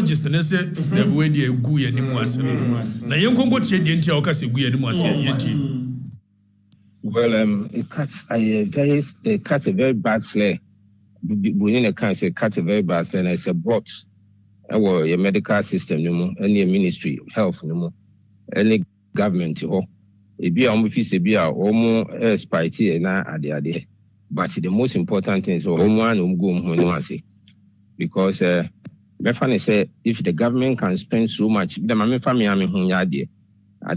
just and say the way they go anymore. Now you can go to the entire Ocasi Gui anymore. Well, it cuts a very bad slay. Within a cancer, cut a very bad slay, and it's a bot. Our medical system, no more, any ministry of health, no more, any government, it be almost a be almost spitey and ade. But the most important thing is go home, because my family say if the government can spend so much, the my family at the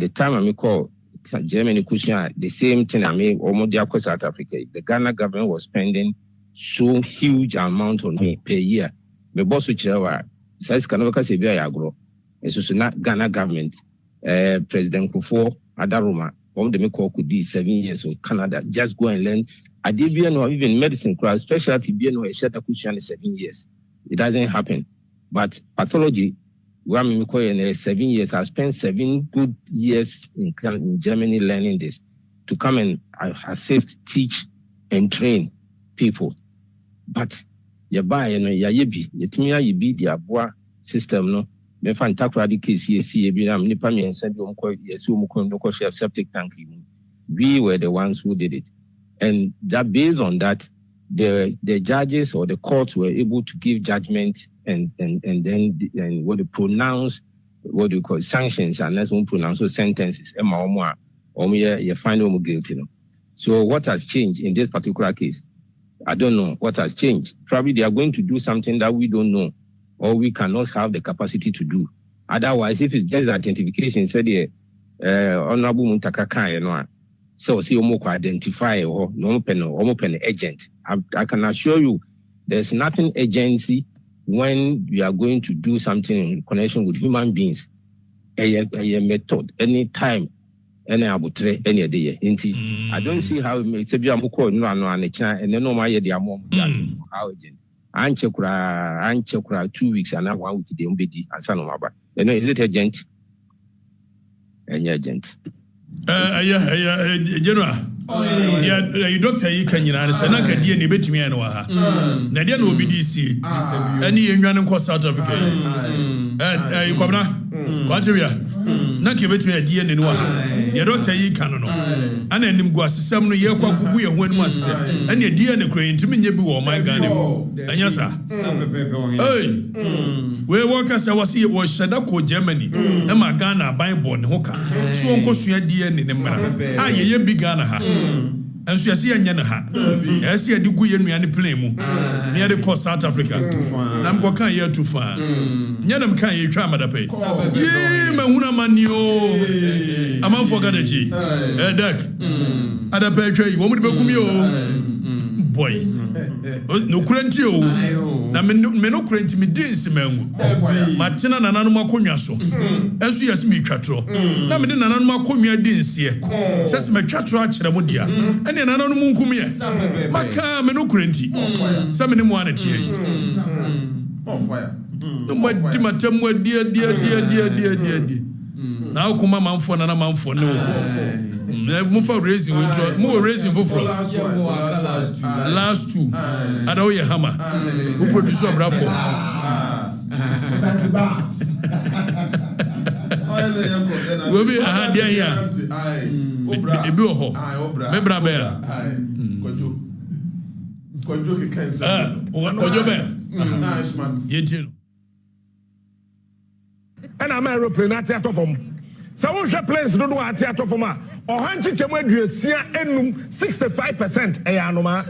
time I call Germany Kushner, the same thing I mean almost South Africa. The Ghana government was spending so huge amount on me per year. The boss which says Kanaka Sebia Agro, it's not Ghana government, President Kufo Adaruma, the could be 7 years of Canada, just go and learn. I did be no even medicine class, specialty be no a set of cushion 7 years. It doesn't happen. But pathology, in 7 years, I spent 7 good years in Germany learning this to come and assist, teach, and train people. But you buy you be the abua system no. Me fan takradi case here be am nipa me ensa bi omko yesi omko no share septic tank. We were the ones who did it. And that based on that, the judges or the courts were able to give judgment and then what they pronounce, what you call sanctions, and that's one pronounce sentences. You find them guilty. No? So what has changed in this particular case? I don't know what has changed. Probably they are going to do something that we don't know, or we cannot have the capacity to do. Otherwise, if it's just identification, said Honorable Muntakaka, you know. So see you identify or no pen agent. I can assure you there's nothing agency when you are going to do something in connection with human beings. A method, any time, any abutre, any day. I don't see how it makes a biamuko no and then no my how agent. Anchekra 2 weeks and now 1 week the MBD and Sanomaba. You know, is it agent? Any agent. General, you doctor, you can answer. Nanka DNA bet me and Waha. Nadia no BDC. Any Indian course South Africa. You come now? Quatria. Nanka bet me a DNA and Waha. Your doctor, you can know. And then him go as some no year Kwaku and one was said. And your DNA crane to me, you be my gun. And yes, sir. Hey. We workers I was here was Shadako Germany. Emma Ghana by born Hoka. So Uncle Shia DNA in the manner. Ah, ye big Ghana ha. And so I see a Yana ha. I see a Dugu and me and the plane. Near the coast South Africa. I'm going here too far. Yanam can't you try my pace. Yea, Mahuna Manio. I'm on for Gadaji. Deck. Ada Petre, you want me to be boy. No currentio. Na me no current me dins mengu. Matina na nanu makonwa so. Enso yesi me twatro. Na me de nanu makonwa dins ye. Sese me twatro a kire mo dia. Ene nanu mu nkum ye. Maka me no currenti. Sa me ne mo ana tie yi. On fire. No ma di matem wa dia. Na akoma manfo na manfo ne wo. Mo for raising mo raising for last two adawo ye hammer who produce brafo we be aha dia ya e bi oho me bra be kojo ke kansa kojo be nice man ye tino and am aeroplane at atofom so we share planes do at atofom or hanchi chemu aduasia enum 65% e anoma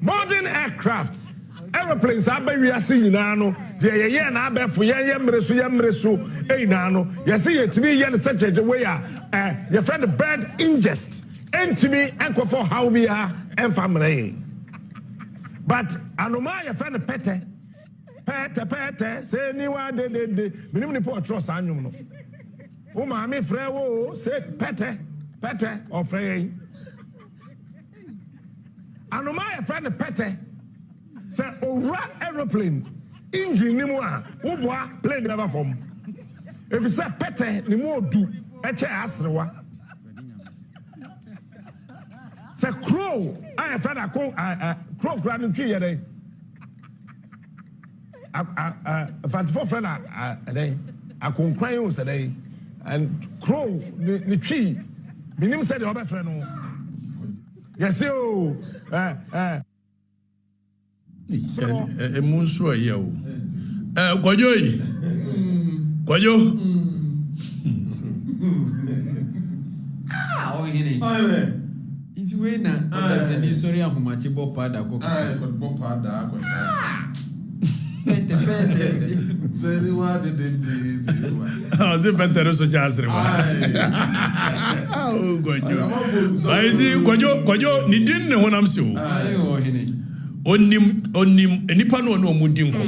modern aircraft aeroplanes abawiase nyina no de ye na abefo ye mreso e nyina no ye se ye timi ye such a way your friend bird ingest entimi enko for how we are and family but anoma your friend pete say niwa de minim ni po trust anyum no o ma me frɛ wo say pete or frɛ anoma your friend pete say owura aeroplane engine ni mu a wo boa plane never form if you say pete ni mu odu e che asrewa say crow I friend crow crowd and tree yet. Fante for friend a day. I couldn't cry on today. And crow the tree. The name said your friend. Yes, you. Emunso ayi o. Kwajo yi. Kwajo. Oh, it's way now. That's a Ministerial who much about pada go. Say what did this? Oh, the better so just oh, Kwajo, ni din ne honam se o. Onim enipa no no mudi nko.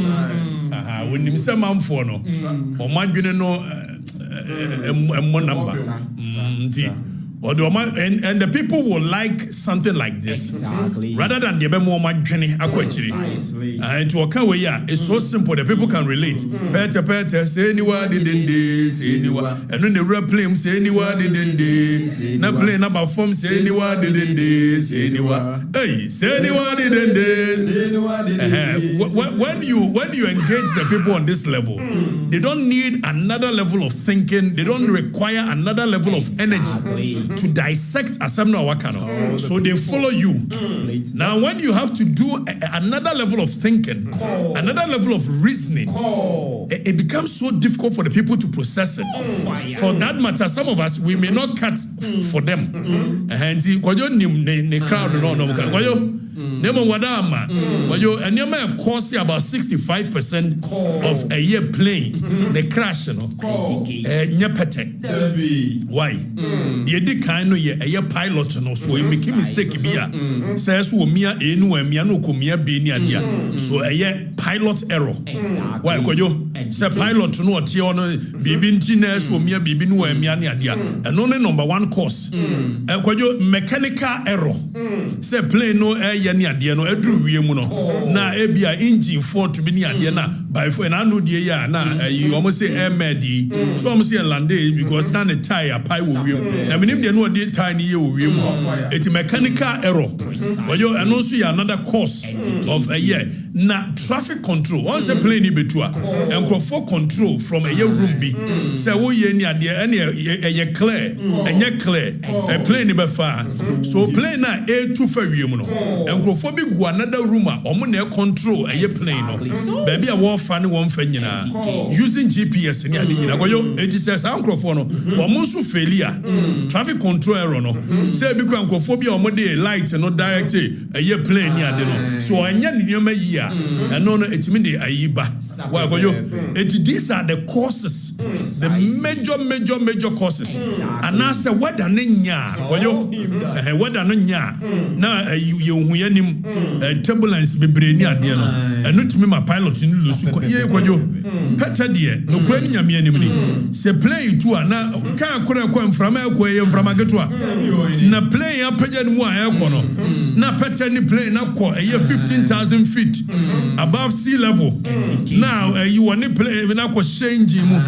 Aha, onim se manfo no. O madwene no emmo number. And the people will like something like this. Exactly. Rather than the more madwene akwachiri. And to okawe ya, it's so simple that people can relate. Pete say anywhere didn't say anywhere. And when the rap play say anywhere didn't na play number form say anywhere didn't say anywhere. Hey, say anywhere didn't when you engage the people on this level, they don't need another level of thinking. They don't require another level of energy to dissect assembly or wakano. So they follow you. Now, when you have to do another level of thinking, another level of reasoning, it becomes so difficult for the people to process it. For that matter, some of us, we may not cut for them. And see, the crowd no. Nemo wadama, and you may cost about 65% of a year playing the crash, nyepete. Why? The edikano ye a year pilot no so we make mistake bia. Says wo mia enu e mia no ko mia be ni adia. So a year pilot error. Why kojo? Say pilot no otie ono bibi nti na so mia bibi no e mia ni adia. And only number one cause. Kojo mechanical error. Say plane no ye ni adia no edru wie mu no na ebia engine fault bi ni adia na by for na no die ya na you almost say md so almost say lande because stand the tire pai wo wie na minim de no de tire ni ye wo wie mu it mechanical error oyo and also ya another cause of a year na traffic control once a plane betua enkrofo control from a year room bi say wo ye ni adia ene ye clear enye clear a plane be far so plane na e2 fa wie mu no enkrofo bi gu another room a omo na control a plane no baby a wo fa ne wo fa nyina using GPS ni ade nyina koyo it says enkrofo no omo so failure traffic control error no say bi ko enkrofo bi omo de light no direct a plane ni ade no so anya ni nyoma yi a no etimi de ayiba wa koyo these are the causes the major causes and I say whether ne nya koyo whether no nya na hu yanim turbulence bebre ni ade no enu timi ma pilot ni lusu ko ye kwajo peta de no kura ni nyame anim ni se plane tu na kan kura ko mframa ko ye mframa geto na plane ya pagya ni mu a e ko no na peta ni plane na ko ye 15,000 feet above sea level now you want ni plane na ko change mu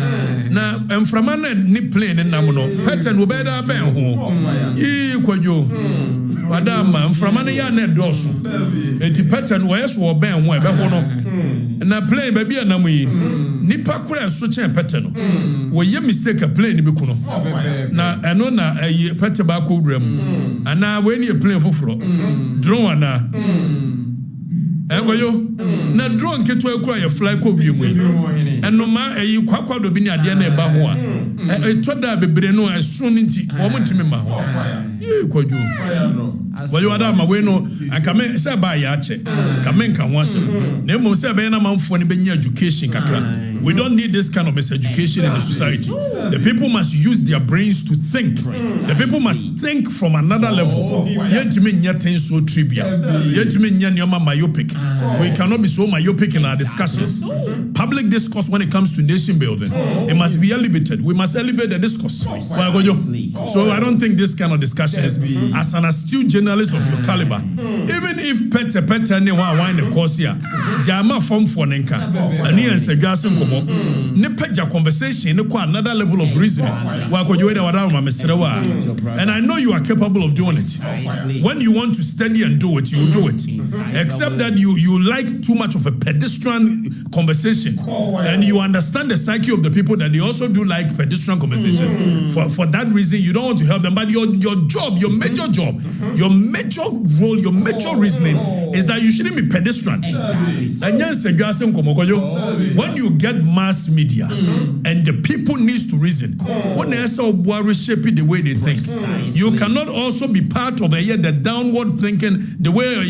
na mframa na ni plane na mu no peta no be da ben ho yi kwajo Madama, from an ya net dosu. Eti pattern was or ben where behono. Na play baby and we nipa kura such a pattern. We ye mistake a plane bikuno. Na anona a ye patabako room. And now when you play for fro, drone na. Yo na drone ke to akura ye fly ko wiemu and no ma you kwakwa do bi ni ade na eba ho a e to da bebre no eso nti wo mntimi ma ho ye kwaju wayo ada ma we no anka me se ba ya che ka me nka ho asem na emo se be na manfo ni benya education kakra. We don't need this kind of miseducation in the society. The people must use their brains to think. The people must think from another level. Yetimi nya things so trivial. Yetimi nya nyoma myopic. We cannot be so myopic in our discussions. Public discourse when it comes to nation building, it must be elevated. We must elevate the discourse. So I don't think this kind of discussions, as an astute journalist of your caliber, even if pete ne wa wine the course here, jama form for nenka, and here is a gas and komo ne pagya conversation ne kwa another level of reasoning wa ko jowe da wada ma mesrewa and I know you are capable of doing it. When you want to study and do it, you do it. Except that you like too much of a pedestrian conversation and you understand the psyche of the people that they also do like pedestrian conversation. For that reason you don't want to help them, but your job, your major job, your major role, your major reasoning is that you shouldn't be pedestrian. When you get mass media and the people needs to reason, when they shape the way they think, you cannot also be part of the downward thinking, the way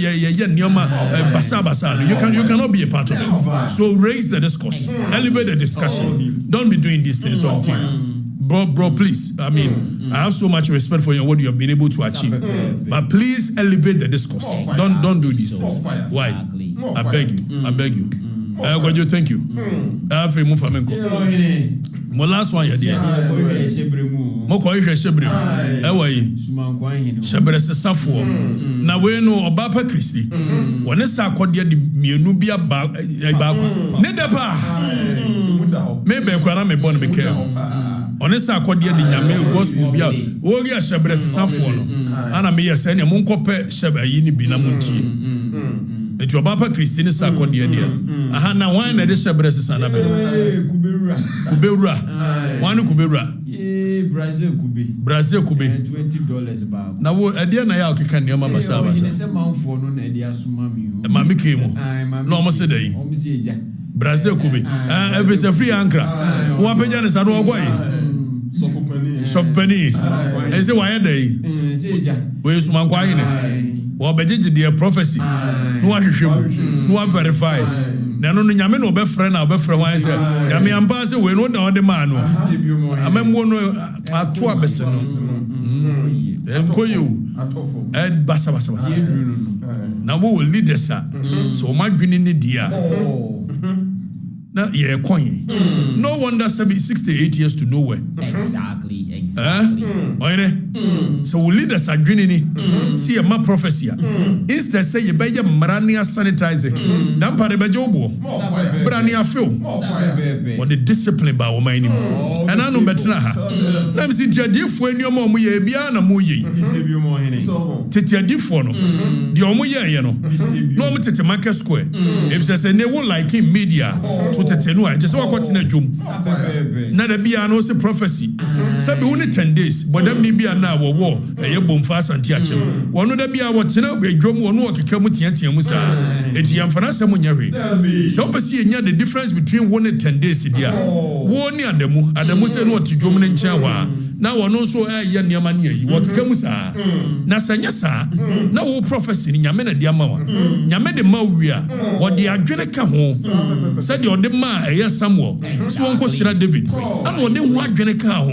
you cannot be a part of it. So raise the discourse, elevate the discussion. Don't be doing these things all the time. Bro, please. I mean, I have so much respect for you and what you have been able to achieve. But please elevate the discourse. Don't do these things. Why? I beg you. God, thank you. My last one, you dear. Moko ihe shebre. Ewayi. Shebre se safo. Na we no Obapa Christi. Wone sa akode de mienu bia ba ko. Ne depa. Me be kwara me bon be care. One sa akode de nyame gospel bia. Wo ri shebre se safo no. Ana me yesa ne mon kope shebe yi ni bi na montie. Eti Obapa Christi ne sa akode de. Aha na wan na de shebre se sana be. Kubewura. Wanu kubewura. Brazil kube. $20 back. Na wo ade na ya okeka ne ma basa. Ne se manfo no na ade asoma mi o. Ma me kemo. No mo se dai. O mo se eja. Brazil kube. Every se free ankra. Wo apeja ne sa no ogwai. Sofpani. Ese wa ya dai. Se eja. We suma kwa hine. Wo bejeje the prophecy. No wa hwehwem. No wa verify. Na no nyame no be frɛ na be frɛ wan sɛ nyame ampa sɛ we no da ode ma no amamwo no ato abese no enkoyo basa na wo leaders so ma dwene ne dia na ye coin no wonder 68 years to nowhere. Exactly. So we leaders are dwene ni see my prophecy instead say ye be ye mrania sanitizing dan pare be jobo brania feel or the discipline ba wo man ni and anu betena ha na me sintia difo eniom omo ye bia na mo ye tete difo no de omo ye no no omo tete market square if say ne wo like in media to tete no I just wa kwatena dwom na da bia no say prophecy say be only 10 days but them ni bia na wo ye bomfa asante achem wono da bia wo tena dwom wono okeka mu tiatia mu sa eti yamfana asem nya hwe so pesi enya the difference between 1 and 10 days dia wo ni adamu say no otidwom ne nchen wa na wono so ye niam ne yi wo keka mu sa na sanya sa na wo prophecy ni nyame na dia ma wa nyame de ma wia wo de adwene ka ho say de ode ma eye Samuel so wonko shira David and wo de ho adwene ka ho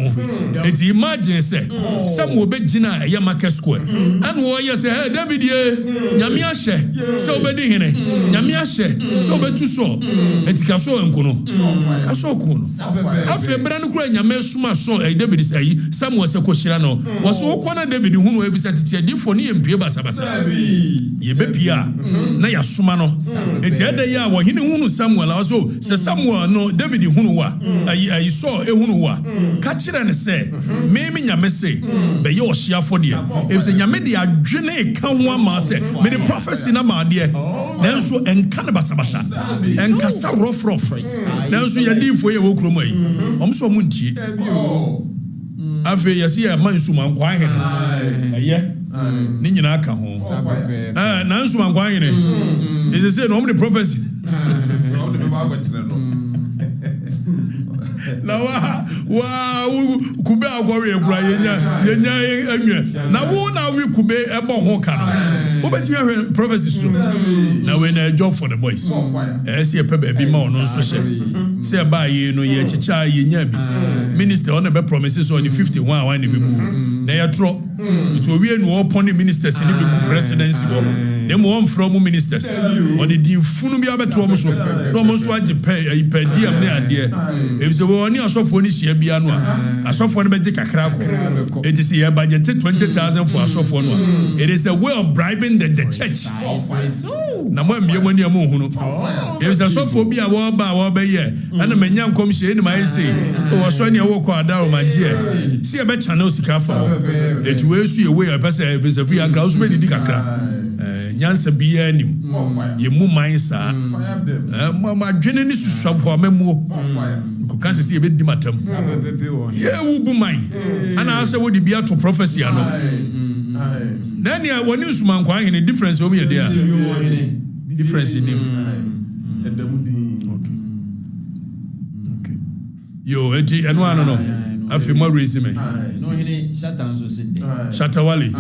eti imagine say Samuel be gina eye market square and wo ye say hey David ye nyame ahye say obedi hene nyame ahye say obetu so eti ka so enkono ka so kono afi bra no kura nyame suma so David say Samuel say ko shira no wo so ko na David hu no ebisa tete difo ne yempie basa ye be pia na ya suma no eti eda ya wo hene hu no Samuel also say Samuel no David hu no wa ayi so hu no wa ka kire ne say me nyame say be ye o hia fo de e say nyame de adwene ka ho ama say me the prophecy na ma de nanso enka ne basa enka sa rough nanso ye difo ye wo kromo yi omso mu ntie afi yesi ya mansu man kwa hene eye ni nyina aka ho nanso man kwa hene is say no the prophecy la wa kube agware ekura yenya enwe na wo na we kube ebo ho ka no obeti we prophecy so na we na job for the boys see e pebe bi ma ono so hye say ba ye no ye chicha yenya bi minister on be promises on the 51 one be bu na ye tro to we no upon the ministers ni be presidency go dem one from ministers on the funu bi abetro mo so no mo so age pay diam ne ade if so oni asofo ni hia bia no asofo no beje kakra ko it is budget 20,000 for asofo no it is a way of bribing the church na mo amie mo ni amu hunu e say so for bi a wo ba ye ana manya nkom hye ni mai say o so ne wo kwa da o manje si e be channel sika fa eti we su ye we e pese e pese fi agra so be di kakra nyansa bia anim ye mu man sa ma dwene ni suswabo amamuo ko kanse si ye be di matam ye wu bu man ana asa wo di bia to prophecy ano nani a woni usman kwa hene difference o me dey difference in him okay yo eti eno ano no afi mo raise me no hene shatan so sidde shatawali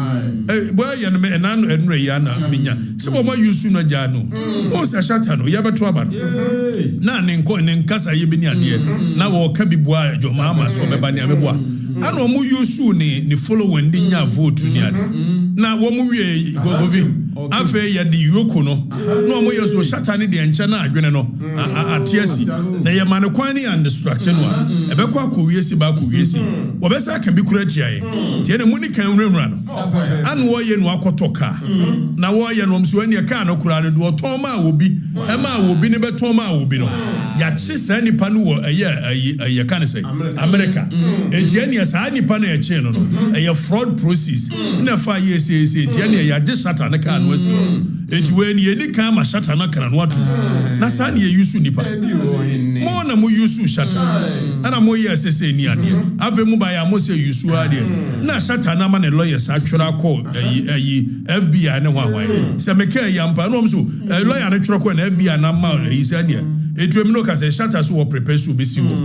boy ya no me enano enre ya na minya se bo ma yusu no ja no o se shatano ya beto aba no na ne nkasa ye bi ni ade na wo ka bi boa jo mama so be ba ni abeboa ana omu yusu ni follow ndi nya vote ni ade na wo mu wie gogovi afa ya di yoko no na omu yeso shatani de enche na adwene no atiasi na ye mane kwan ni undistract no a ebe kwa ko wiesi ba ko wiesi obesa kan bi kura tiaye tie ne muni kan nwura no ana wo ye no akotoka na wo ye no mso ani ka no kura no do ton ma obi e ma obi ne be ton ma obi no ya chi sa nipa no wo eye kan say America e ni sa nipa na e che no eye fraud process na fa ye say tie ne ya je satan ka no asi eti we ni eni kan ma satan na kan no atu na sa ne ye yusu nipa mo na mo yusu satan ana mo ye say ni ade ave mu ba ya mo say yusu ade na satan na ma ne lawyers atwora call FBI ne hwan se me ka ya mpa no so lawyer ne twora call na FBI na ma yi say ade etu emi no ka say satan so wo prepare so be si wo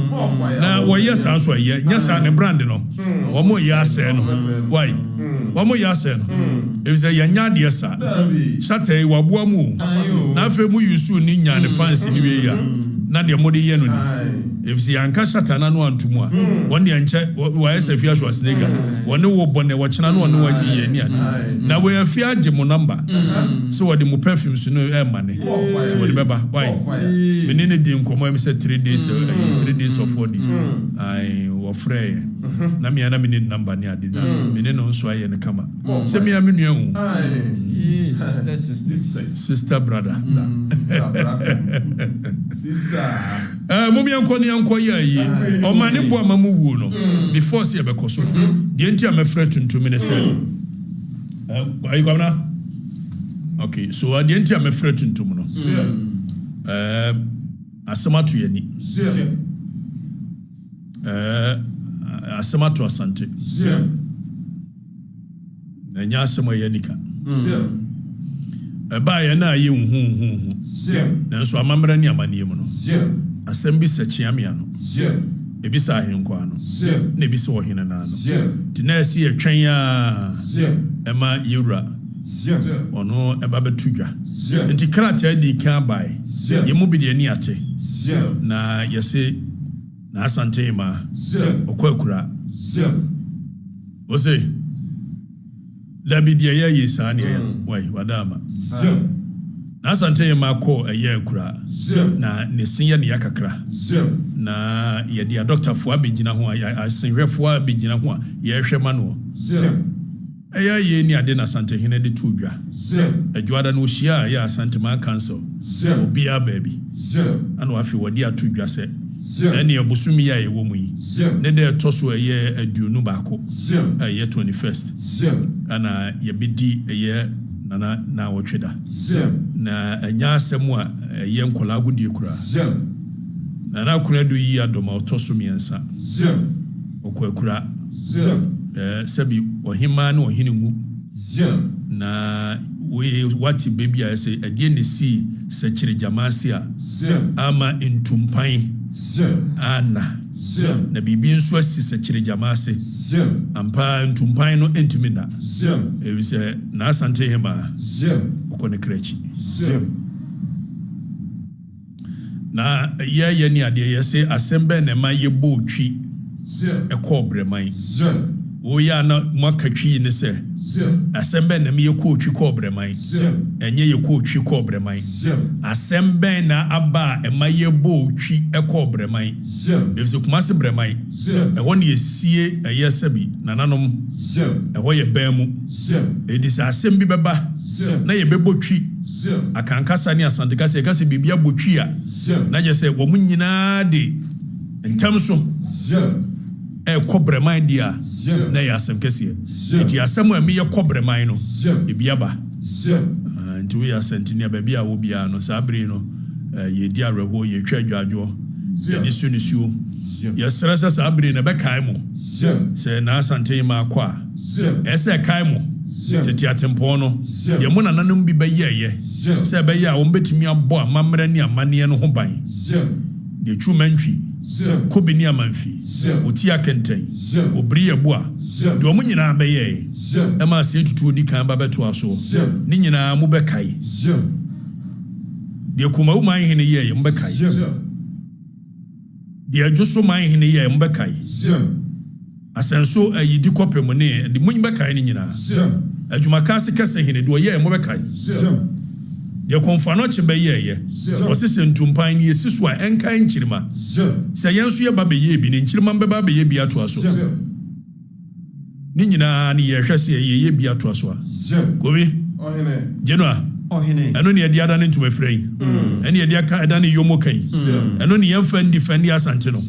na wo yes so ye nya sa ne brand no wo mo ya say no why wo mo ya say no e say ya nya de sa satan wa boa mu na afa mu yusu ni nya ne fancy ni we ya na de mo de ye no ni if si anka satana no antumu a won de enche wa esafia so snake won wo bone wo chena no won wa ye ni ade na we afia age mo number so wo de mo perfumes no e mane to wo de beba why menene di nkomo em say 3 days or 4 days ai wo frey na me na menene number ni ade na menene no so aye ne kama se me amenu ehu sister brother mumi yankoni yankoyi ayi o ma ne bo amamu wuo no before se be koso de enti amefra tuntum ne se ayi kwamna okay so de enti amefra tuntum no asamatu yani asamatu asante na nya asama yanika ba ya na ayi hu na so amamra ni amanie mu no asem bi sechi amia no ebi sa ahenkwa no na ebi sa ohene na no tinasi etwen ya ema yura ono eba betudwa nti krata di kan bai yemu bi de ni ate na yese na asante ma okwakura ose dabi de ya yesa ne wai wadama na asante ma ko eye akura na ne sinya ne yakakra na ye dia doctor fo abegina ho asenhwefo abegina ho ye hwema no eya ye ni ade na asante hene de tudwa adwada no hia ya asante ma council obia baby ana afi wodi atudwa se ene abusumi ya ye wo mu yi ne de toso eye aduonu baako eye 21st ana ye bidi eye na wotweda na anya asemu a ye nkola agudie kura na kura do yi adoma otoso miensa okwakura sabi ohima na ohine ngu na we wati baby a say adie ne si sechire jamasi a ama ntumpan ana na bibi nso asi sechire jamasi ampa ntumpan no entimina e say na asante hema okone krechi na ye ni ade ye say asembe na ma ye botwi ekobremai o ya na makatwi ne se asembe na me ye kootwi kobremai enye ye kootwi kobremai asembe na aba e ma ye botwi ekobremai efise kumase bremai e ho ne esie eye sabi nananom e ho ye bamu e disa asembi beba na ye bebotwi akankasa ne asante kasa kasa bibia botwia na je se wo munyina de entam so kobreman dia na ya asem kase enti asem a me ye kobreman no bibia ba enti we asentini bibia wo bia no sabre no ye dia reho ye twa adwadwo ye ni sunisuo ye serasa sabre na be kai mo se na asante ma kwa ese kai mo tete atempo no ye mo nananum bi be ye se be ye a wo betimi abo amamra ni amane no ho ban de twumantwi kobi ni amanfi oti akenten obri eboa de omo nyina be ye e ma se tutu odi kan ba beto aso ni nyina mo be kai de kuma wo man hene ye mo be kai de adwoso man hene ye mo be kai asenso ayidi kopem ne de munyi be kai ni nyina adwuma kase kase hene de ye mo be kai de konfa no che be ye o se sentumpan ni esiso a enkan nkirima se yenso ye ba be ye bi ne nkirima be ba be ye bi ato aso ni nyina ni ye hwese ye bi ato aso a kobi ohene jenua ohene eno ne de ada ne ntuma frei ene de aka ada ne yomo kan eno ne yemfa defend asante no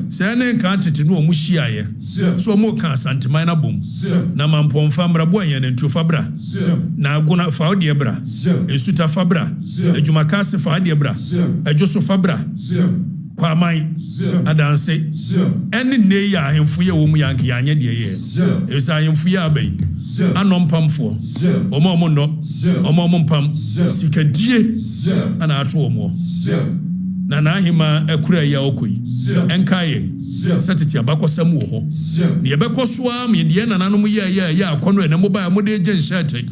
se ne kan tete no mu hia ye so mo kan asante man na bom na mampomfa mrabo yen ne ntu fabra na aguna fa ode bra esuta fabra adwuma kase fa ode bra adwoso fabra kwa mai adanse ene ne ya ahemfo ye wo mu yanke ya anye de ye esa ahemfo ya abai anompamfo omo no omo mpam sikadie ana ato omo na ahima ekura ya okoi enkaye setiti abakosam wo ho ne yebekosoa me de nananom ye akono ene mobile mode gen shete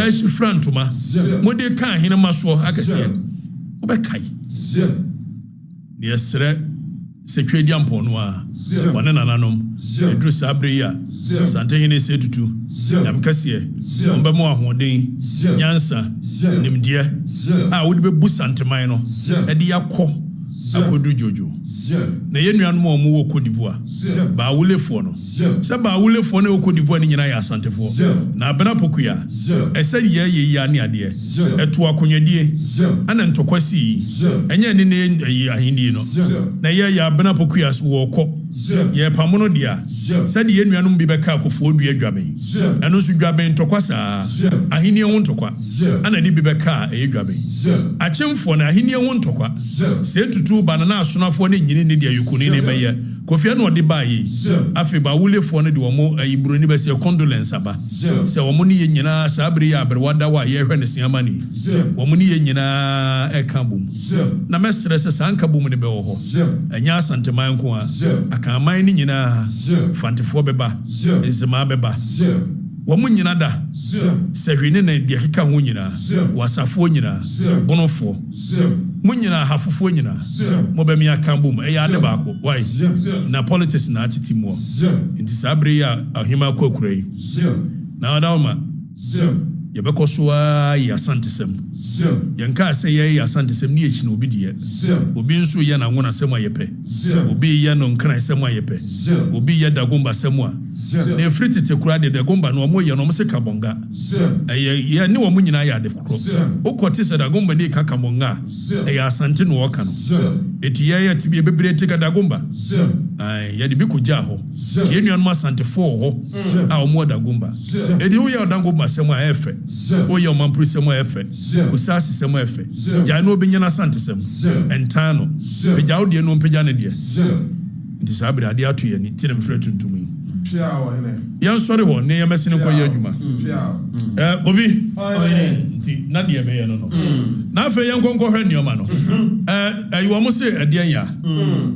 eshi frantuma mode kan hene maso akase obekai yesre security ampono a wane nananom edru sabre ya sante hene setutu yam kase omba mo ahoden nyansa nimdie a wodi be bu santeman no edi yakọ akodu jojo na yenuan mo wo kodivoa ba wulefo no se ba wulefo na kodivoa ni nyina ya asantefo na abena pokuya ese ye ya ne ade eto akonyadie ana ntokwasi enye ne ahini no na ye ya abena pokuya wo kọ ye pamono dia se de yenuanum bi beka akofo odua dwaben eno so dwaben ntokwasa ahini ho ntokwa ana de bi beka dwaben achemfo na ahini ho ntokwa se tutu banana asonafo ne nyini ne dia yukuni ne beye kofia no de bayi afi ba wulefo ne de omo ayiburo ni be se condolence aba se omo ni ye nyina sabri ya abrewada wa ye hwe ne siamani omo ni ye nyina ekabum na mesre se sanka bum ne be wo ho enya asanteman ko a akaman ni nyina fantefo beba ezema beba womu nyina da se hwene na de keka ho nyina wasafo nyina bonofo munyina hafofo nyina mobemi akambum ya de baako why na politics na atitimo inti sabre ya ahima kokurai na adawma yebekosoa ya santesem yanka se ye ya santesem ni echi na obi die obi nso ye na nwona sema yepe obi ye no nkran sema yepe obi ye dagomba sema na fritite kura de dagomba no mo ye no mo se kabonga ye ni wo munyina ya de kokro okoti se dagomba ni kakabonga ya asante no woka no eti ye tibi bebrete ka dagomba ye de bi koja ho tie nuan ma asante fo ho a o mo dagomba edi wo ye dagomba sema efe o ye o mampru sema efe kusasi sema efe ja no obinyana asante sema entano e ja o de no mpja ne de ndi sabira ade ato ye ni tinem frɛ tuntum yi pia wo hene yan sori ho ne ye mesene ko ye adwuma pia obi ndi na de be ye no na afa yan konko hwɛ nioma no ayi wo mo se ade ya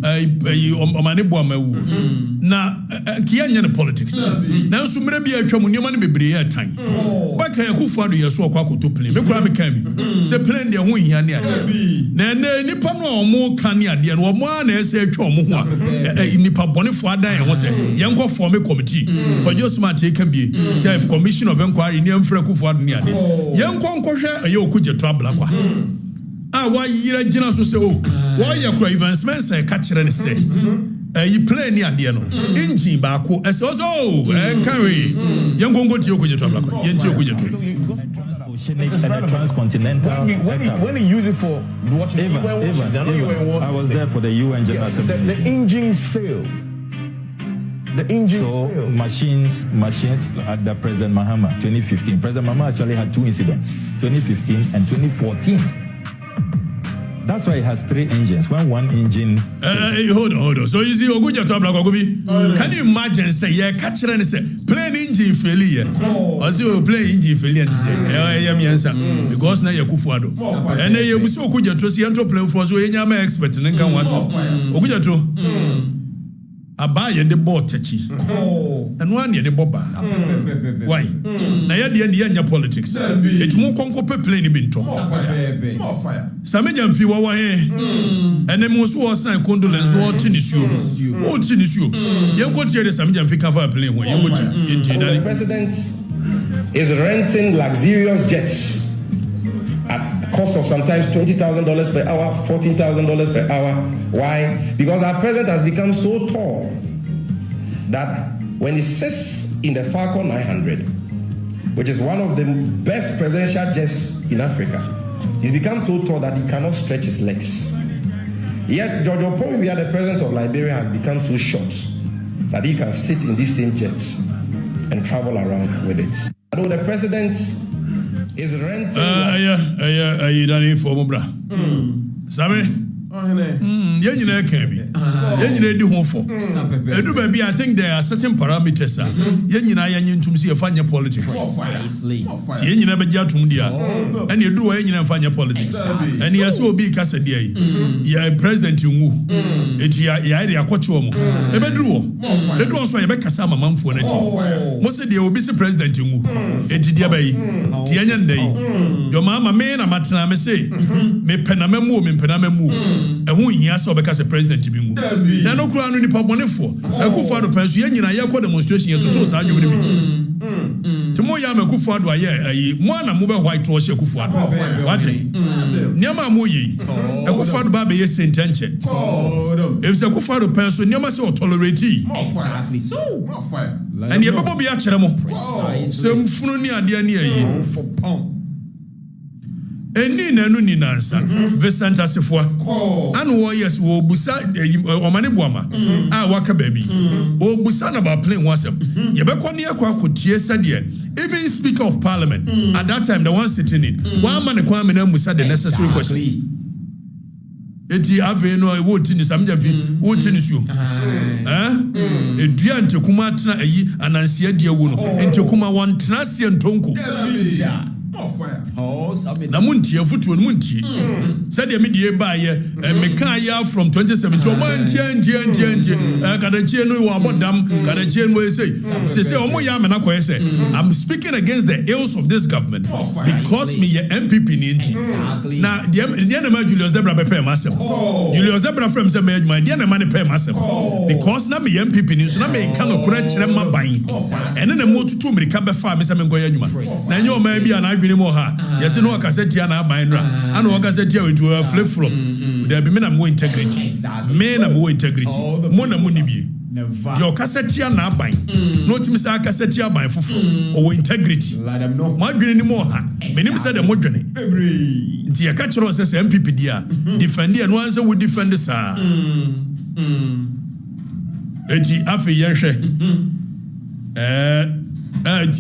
ayi omane bo amawu na kiya nya ne politics na nso mre bia atwa mu nioma ne bebre ya tan ba ka yakufu ado ye so okwa koto plane me kura me kan bi se plane de ho hia ne ade na nipa no omo kan ne ade no omo na ese atwa omo ho a nipa bone fo adan ye ho se yenko form committee ko Josmat e kan bi se commission of inquiry ne amfra kufu ado ne ade yenko nkohwe aye okuje trouble akwa wa yira gina so se o wa ya kura advancement say ka kire ne se you plane ni ade no engine ba ko ese ozo carry yengongo tie okuje to ablako yen tie okuje to and a transcontinental. When he used it for watching I was there for the UN General Assembly. The engines failed. The engines failed. Machines at the President Mahama 2015. President Mahama actually had 2 incidents, 2015 and 2014. That's why it has 3 engines. When one engine. Hold on. So you see, Oguja to Ablakobi. Can you imagine say, yeah, catch and say, plane engine failure. Or see, plane engine failure today. Because now you're Kufuado. And then you so Oguja to see plane for so you are expert and then can was Oguja to. Abaya the boat techi. And 1 year the boba. Why? Na ya the end politics. It mo konko pe plane bin to. More fire. Sameja mfi wawa and then most was sign condolence no tinisio. Oh tinisio. You go to the Sameja mfi cover plane when you go to the president is renting luxurious jets at cost of sometimes $20,000 per hour, $14,000 per hour. Why? Because our president has become so tall that when he sits in the Falcon 900, which is one of the best presidential jets in Africa, he's become so tall that he cannot stretch his legs. Yet George Oppong, the president of Liberia, has become so short that he can sit in these same jets and travel around with it. Although the president is renting. Dani for Mobra. Sabe? Yenina came. Yenina do home for. Baby, I think there are certain parameters. Yenina yin to see a fanya politics. Precisely. Yenina beja tumdia. And you do yenina fanya politics. And he has so be Cassadia. Ya president you. It ya area quachuomo. Ebedruo. The draw so Yabeka Sama Mamfo. Most of the obese president you. It diabai. Tianyan day. Your mama man a matana me say. Me penamemu, me penamemu. And who he has because a president to be moved. Now, no crown in the public for. I could find a person, and I have demonstration to toast you with me. Tomorrow, I'm a good father. I want a mobile white horse. You could find what? Nyama Moye, a good father, Baby, is intention. If it's a good father person, Nyama so tolerate. Exactly so. And you probably actually some funia dear near you for pound. Eni nanu ni nansa Vicente Asifua and warriors wo busa omane buama waka baby o busa na ba plane wasem ye be kɔ ne akwa kotie sadie even speaker of parliament at that time the one sitting in one man kwa me na musa the necessary questions eti ave no e wo tini samja fi wo tini su edua nte kuma tena ayi anansia die wo no nte kuma won tena sie ntonko na muntie futu no muntie said the media ba ye meka ya from 2017 omo antie kadachie no wo abodam kadachie no say omo ya me na koye say I'm speaking against the ills of this government because me ye MPP ni nti na the na Julius Debra be pay myself Julius Debra from say me my na man pay myself because na me MPP ni so na me ka no kura kire ma ban ene na mo tutu America be fa me say me ngoya adwuma na nyo ma bia na adwene ha yes no akasetia na abanra ana akasetia we do flip flop there be me na mo integrity me na mo integrity mo na mo ni bie your akasetia na aban no timi say akasetia aban foforo o integrity mo adwene ni mo ha me nim say the mo dwene nti ya ka kire say MPP dia defend no answer we defend sa eti afi yenhwe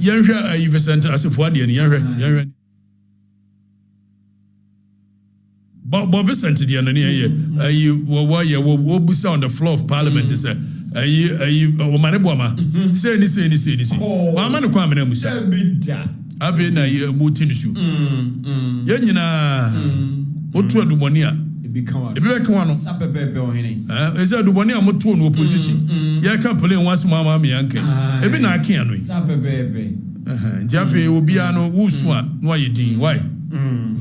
yenhwe Vicente Asifua de yenhwe But Vicente de yenhwe wo busa on the floor of parliament say o manebuama say ni wa mane kwa mena musa ave na ye mutinisu yenyina otu adumoni ebe ka no Sapepepe ohene eze adumoni amoto no opposition ye ka play once mama me yanke ebe na ake anu Sapepepe Jafe obi ano wusu a no ayedin why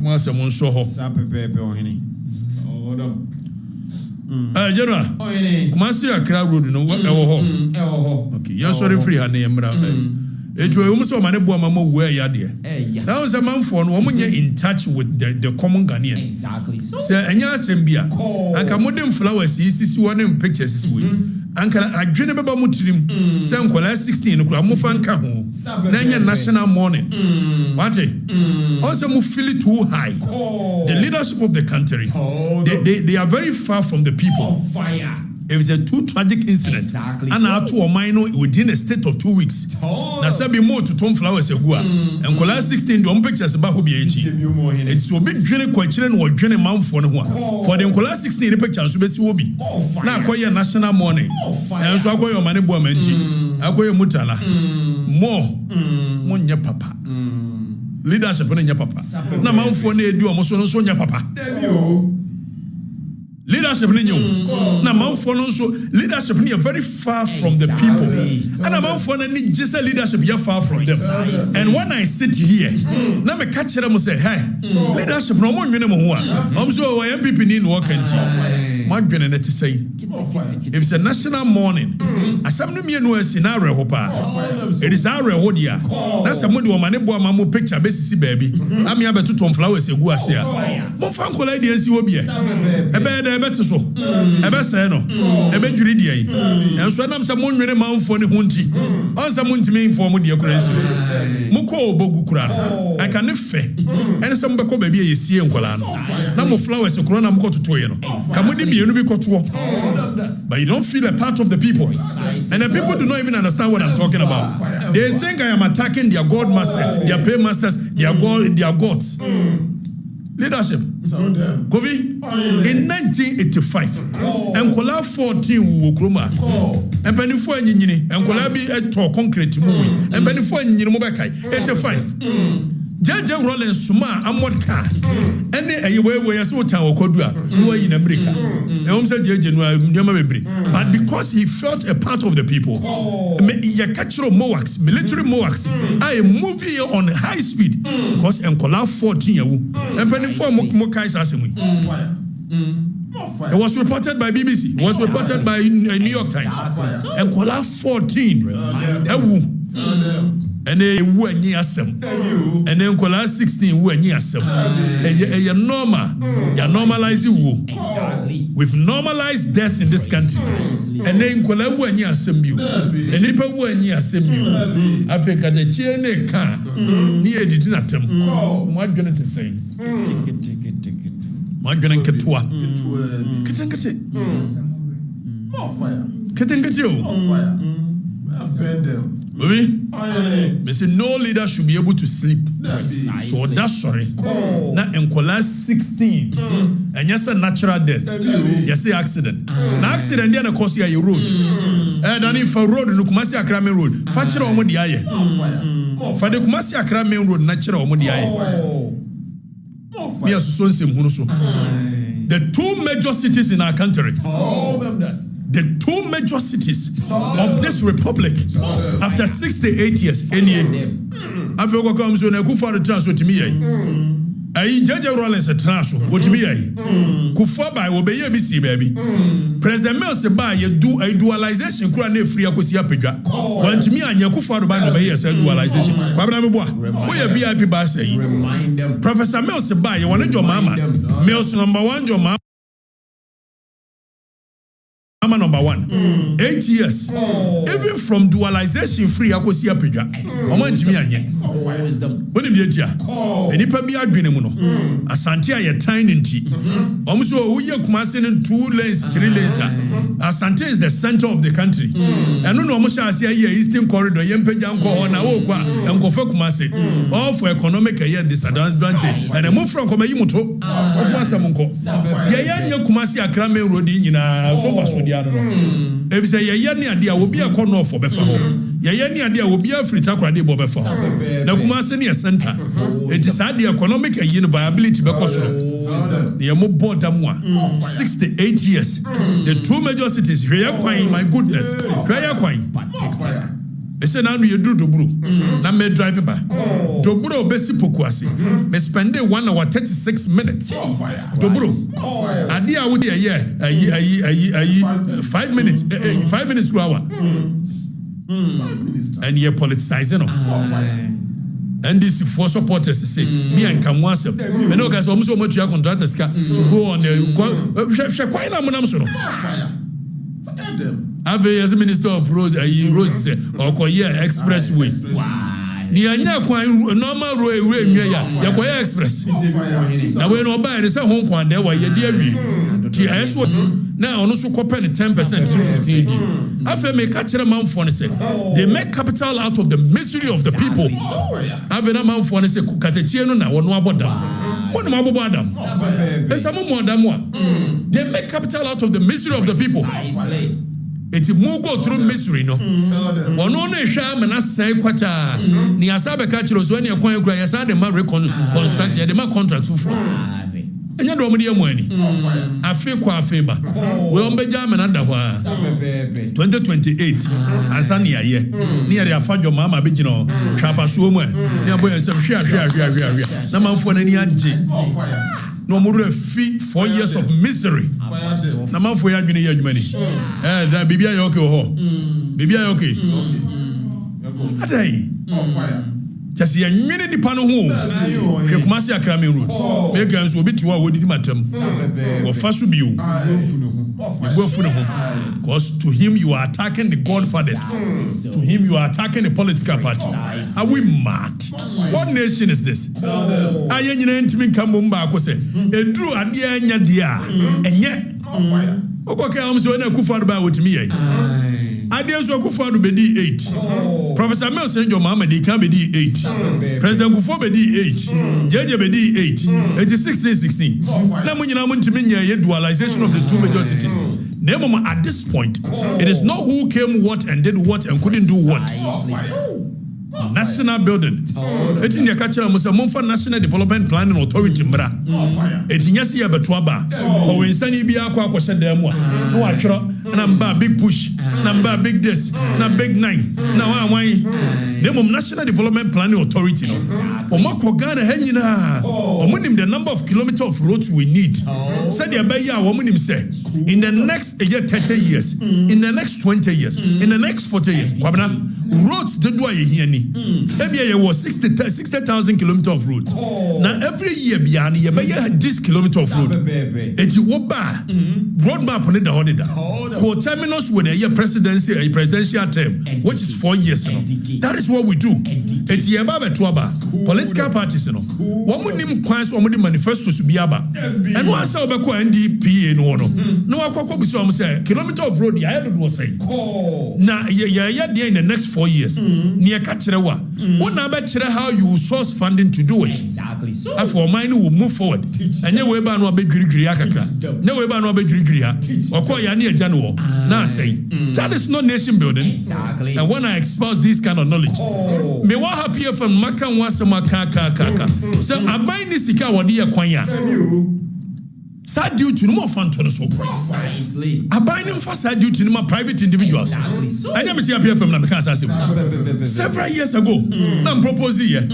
mo asem nso ho Sapepepe ohene General ohene kuma see Accra road no ewo ho ewo ho okay you sorry free ha na yemra It will almost a man born mama where ya dear. That was a man for no woman in touch with the common Ghanaian. Exactly. So, Anya Sembia. And modern flowers is one in pictures this way. Uncle, I dream about Mutrim. Some call 16, Mufan Nanya national mourning. What? Also, move feel it too high. The leadership of the country, they are very far from the people. Fire. It was a too tragic incident. Exactly. And our two minor within a state of 2 weeks. Now, Sabi more to Tom Flowers Egua. And Kola 16, the pictures about who be it's so big journey question or journey mount for the one. For the Kola 16, the pictures will be. Now, acquire national mourning. And so I call your money boamenti. I call your mutala. More nya papa. Leadership on your papa. Now, mount for the do almost on Sonia papa. Leadership na man for no so leadership is very far from the people, and a man for any just leadership you far from them. And when I sit here, na me catch them and say, hey, leadership no more you know I'm so I MPP need work and my to say if it's a national mourning, assembly me no scenario hopa. It is our rehodia. That's a modi woman ebo amamu picture basis baby. I'm here to Tom Flowers egu asia. Mo fan kola dey nsi obi e. Better so. Ebe say no. Ebe juri dia yi. Enso nam se mo nwere manfo ne hunti. On se mo ntimi inform dia kura nsi. Mo ko obogu kura. I can fe. Ene se mo be ko ba bi yesie nkola no. Na mo Flowers kura na mo ko totoye no. Ka mo di bi enu bi ko to. But you don't feel a part of the people. And the people do not even understand what I'm talking about. They think I am attacking their god master, their paymasters, their gods. Leadership. Kovi, in 1985, Nkola 14 wo kroma. Empanifo anyini, Nkola bi eto concrete movie. Empanifo anyini mo bekai 85. JJ Rolling Suma Amod car. Any way so town Kodua, no in America. JJ but because he felt a part of the people, Yakachro Moax, military Moax, I move here on high speed because Nkola 14 and 24 Mokais Asimi. It was reported by BBC, it was reported by New York Times. Nkola 14. And they were near some. And then Kola 16 were near some. And you're normal. You're normalizing woo. Exactly. We've normalized death in this country. And then Kola were near some you. And Nipa were near some you. Africa, the Chene car near the dinner temple. What going to say? What going to get More fire. Bend them. Me say no leader should be able to sleep. So that's sorry. Now Nkola 16. And yes, a natural death. Yes, a accident. Now accident there na cause here a road. And if a road no Kumasi Accra main road. Facture omo di aye. For the Kumasi Accra main road natural omo di aye. Me aso nsem hunu so. The two major cities in our country. The two major cities of this republic after 68 years. I feel what comes when I go for the transfer to me. I judge Rollins a transfer. What to me? Kufa by obey ABC baby. President Mel se buy you do a dualization. Kurane free akosia pega. Want me and Yakufa by obey a dualization. We a VIP bar say. Remind them. Professor Mel se buy you want your mama. Mel's number one your mama. Number 1. 8 years. Even from dualization free akosia pega. Omo ntimi anye. When him dey dia. Enipa bi adwene mu no. Asante aye tiny nti. Omo so oye Kumasi in 2 lanes, 3 lanes. Asante is the center of the country. Eno no omo sha ase aye Eastern Corridor yempeja nko ho na wo kwa enkofa Kumasi. All for economic aye disadvantage. And move from Komayi muto. Kumasi munko. Ye anye Kumasi Accra main road nyina so fa so dia. If say ye ni ade a obi e kono for befa ho ye ni ade a obi afrita kwade bo befa ho na Kumasi ni center it is the economic and viability be koso ye mo border mu 68 years the two major cities where kwan my goodness where kwan ese na you do Doburo na me drive ba Doburo obesi Pokuase me spend 1 hour 36 minutes Doburo ade a wo dey 5 minutes 5 minutes to hour and you're politicizing NDC for supporters say me and Kamwasem. Me no guys almost so much your contractors to go on there. Quite a monamso. Have as a minister of road, roads say or expressway. Nianya kwan normal road way ya kwa express. Na we no buy the say home kwan there why ye dey wi. Ti eso na ono so copy 10% to 15. Afa make catch man for say they make capital out of the misery of the people. Afa na man for say katechie no na wono abodam. Wono abobo adam. Esa mo adam wa. They make capital out of the misery of the people. It's more go through misery, no. One only sham and I say quata. Ni asabe catchers when you're going to yasa the marry construction, the mar contract for. And you don't need money. I feel quite favor. We on Benjamin under 2028. And Sunny, near the Fajo Mama Bigino, Chapasumo, near boy, some share. Number for any no more 4 years of misery. Na man for ya dwene ya adwuma ni. Da bibia ya okay ho. Bibia ya okay. Adai. Just ya nwene nipa no ho. Hwe kumase akra me ru. Me gan so obi tiwa wodi matam. Wo fa so biu. Because to him you are attacking the godfathers. To him you are attacking the political party. Are we mad? What nation is this? Aye nyina ntimi kambo mba akose. Edru ade anya dia. Enye. Okoke am so na Kufuor ba wotimi yai. Ade so Kufuor be di 8. Professor Melson Jo Muhammad can be di 8. President Kufuor be di 8. JJ be di 8. 16. Na mo nyina mo ntimi nya dualization of the two major cities. At this point, it is not who came what and did what and couldn't do what. National building. It's in your catcher, Musa National Development Planning Authority. It's in Yasia Betuaba. Or in Sunny Biaqua, Cosademo. No, I try. Number big push. Number big this. Number big nine. Now, why? Name of National Development Planning Authority. Omako Ghana Henina. Omunim the number of kilometers of roads we need. Said the Abaya, Womunim say, in the next 30 years, in the next 20 years, in the next 40 years, roads the do here. Every year was 60,000 kilometers of roads. Now every year, Biani, you buy this kilometer of road. It's Woba road map on the holiday. Co-terminus with a year presidency, a presidential term, which is 4 years. That is what we do. It's Yababa Tuaba, political parties. One would name quite one manifestos to Biaba. And one saw Bako NDP in one. No, I say kilometer of road, I had to say. Now, in the next 4 years, near Kacherewa. What number how you source funding to do it? Exactly. So, for mine will move forward. And you will ban no big griakaka. No way ban no big gria. Or call yani a January. Now say that is not nation building. Exactly. And when I expose this kind of knowledge, me what happy from Makan Wasama Kaka. So I buy this Sika Wadia Kwanya. Sad due to no fante so precisely. I buy them for sad due to no private individuals. Exactly. So, I never see a from the several years ago. I'm proposing here.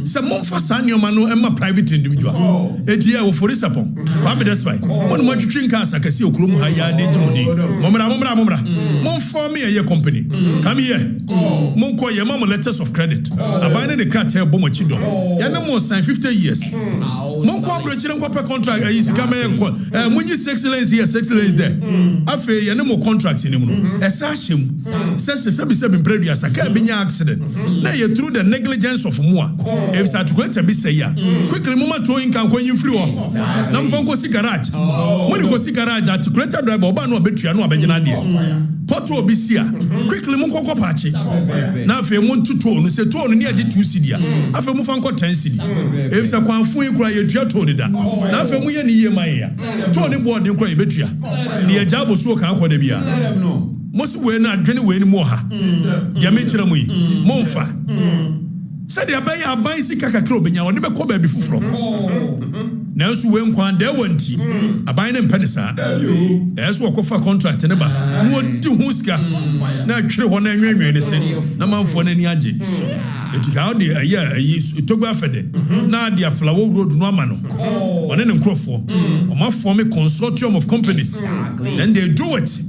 Some more for Sanyo Mano and my private individual. A year for this upon. Probably that's why. One more drink us, I can see a Krum Haya de Jumudi. Momra. Mon for me a year company. Come here. Mon call your mama letters of credit. I buy the cat here, Bomachido. Yanamo sign 50 years. Mon corporation contract is coming. When you 6 lanes here, 6 lanes there. After you no more contracts anymore. Essentially, says the 77 previous a accident. Now you through the negligence of more. If it's to be say quickly, moment throwing can when you free on. Nam from Kosi garage. When you go see garage, articulated driver, Obano Betria, no Bejanadi. Porto Bisia. Quickly, Munko Pachi. Now, if you want to tone, say tone near the 2 CD. After Mufanko 10 CD. If it's a Kwanfu, cry a jet told that. Now, for me, Maya. Tony board in Quay Betria. Near Jabo Soka Quadebia. Most were not genuine moha. Yamichiramui. Monfa. Said the Abaya bicycle crop in your never come before. Now so when kwan there wanti aban ne mpene saa eso okofa contract ne ba no di huska na twere ho na nwenwen ne se na manfo na ni age etika how dey ayi togba afede na dia flower road no ama no one ne nkrofo o ma form a consortium of companies and they do it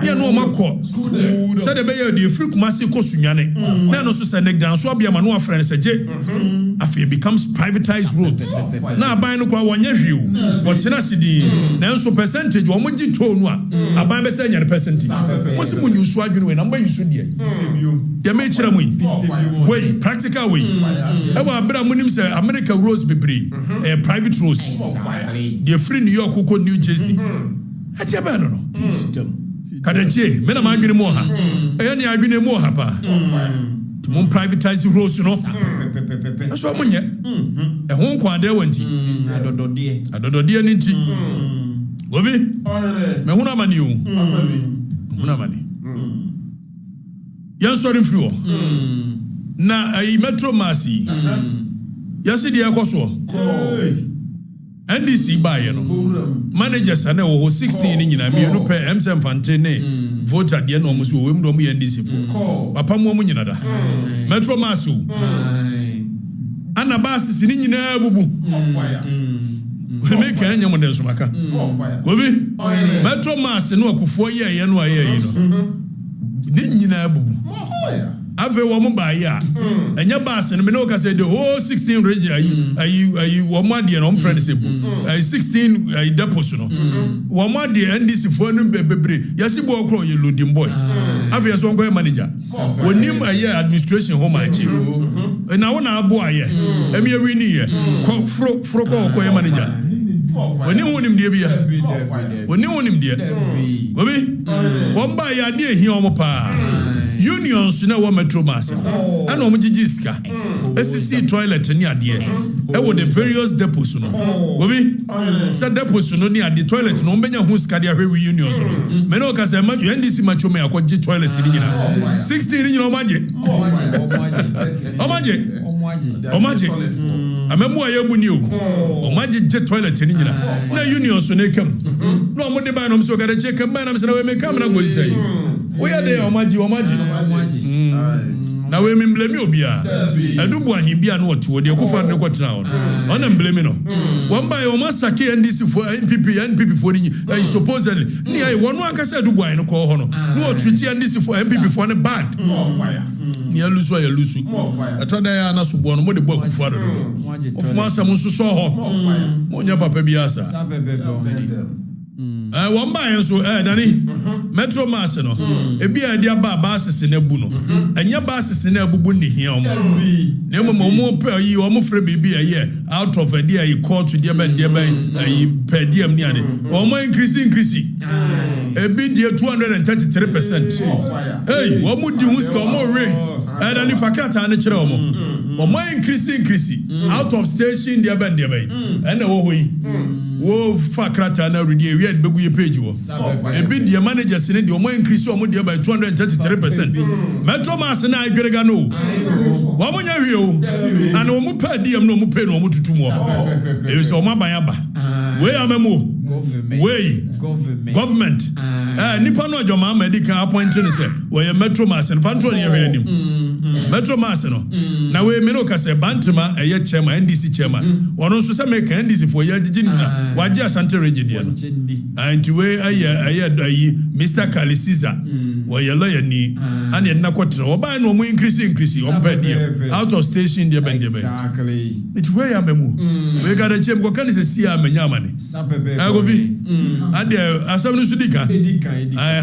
ya no ma ko say the be dey free kumasi ko sunyane na no so say neck down so abia ma no afre ne se je after it becomes privatized roads na aban no kwa wonye hwiu wotina sidi na nso percentage wo mogi to no a aban be say nya percentage mo si mo nyusu adwene we na mba yusu die ya me kira mu we practical way e ba bra mo nim say America roads bebre private roads they free New York ko New Jersey ati aba no teach them kadachie me na ma adwene mo ha e ne adwene mo ha pa to privatize roads no so mo nye e ho kwa de wanti adododie ni nti obi me hu na mani o hu na mani yan sorry free o na ai metro masi yasi de ekoso NDC buy no managers na wo 16 ni nyina me no pe MSM fante ne voter de no mo so we mu NDC fo papa mo mu nyina da metro masu ana basis ni nyina bubu we make anya mo den so maka gobi metro mass no akufo ye no aye no ni nyina bubu ave wo mo ba ya enya bass no me no ka say the whole 16 region ayi wo mo ade no friend say 16 ayi deposit no wo mo ade NDC fo no bebre yasi bo okro ye loading boy ave yeso ngo manager wonim ayi administration home achi na wona abo aye emi ewi ni ye fro ko ye manager wonim de bia wonim de obi won ba ya de ehia omo pa unions na wo metro mass ana omo gigiska SCC toilet ni ade e wo the various depots no obi sa depots no ni ade toilet no mbenya hu ska de ahwe unions no me no ka say ma NDC macho me akogye toilet ni nyina 16 ni nyina omaje amemu ayebu ni o omaje je toilet ni nyina na unions no ekam no mo de ba no so ga de che kam ba na me na we me kam na go say we are there omaji na we me blame obia edubu ahibia no oto de kofa ne kwotena on ona blame no one by o masake NDC for NPP for ni supposedly ni ai wono akasa edubu ai no ko ho no no treat NDC for NPP for ne bad ni alusu atoda ya na subo no mo de bo akufu ado do of ma sam nso so ho mo nya papa bi asa one by so dani metro mass no ebi ade aba basis na bu no anya basis na abubu ni hia omo na mo pe yi omo frɛ bibi aye out of a day yi court to dia ben ayi per diem ni ade omo increase ebi dia 233%. Hey omo di huska omo rate dani fakata na kyerɛ omo increase out of station dia ben na wo hoyi wo fakrata na redi we begu ye page wo ebi the managers ne the omo increase omo dey by 233%. Metro mass na agwerega no wo mo nya hwie o and omo pa diem no omo pay no omo tutu mo e so omo ban aba we amemo government nipa no ajoma medical appointment say we metro mass and fanto ne hwe nim metro mass no na we me no ka say bantama eye chairman NDC chairman wono so say make NDC for ye gigi na waje asante regidia no anti we aye Mr. Kalisiza we ye lawyer ni and ye na kwotira wo ba na omo increase o pa dia out of station dia ben exactly it we amemu we ga da chem ko kan se sia amenya amane agovi ade asam so dika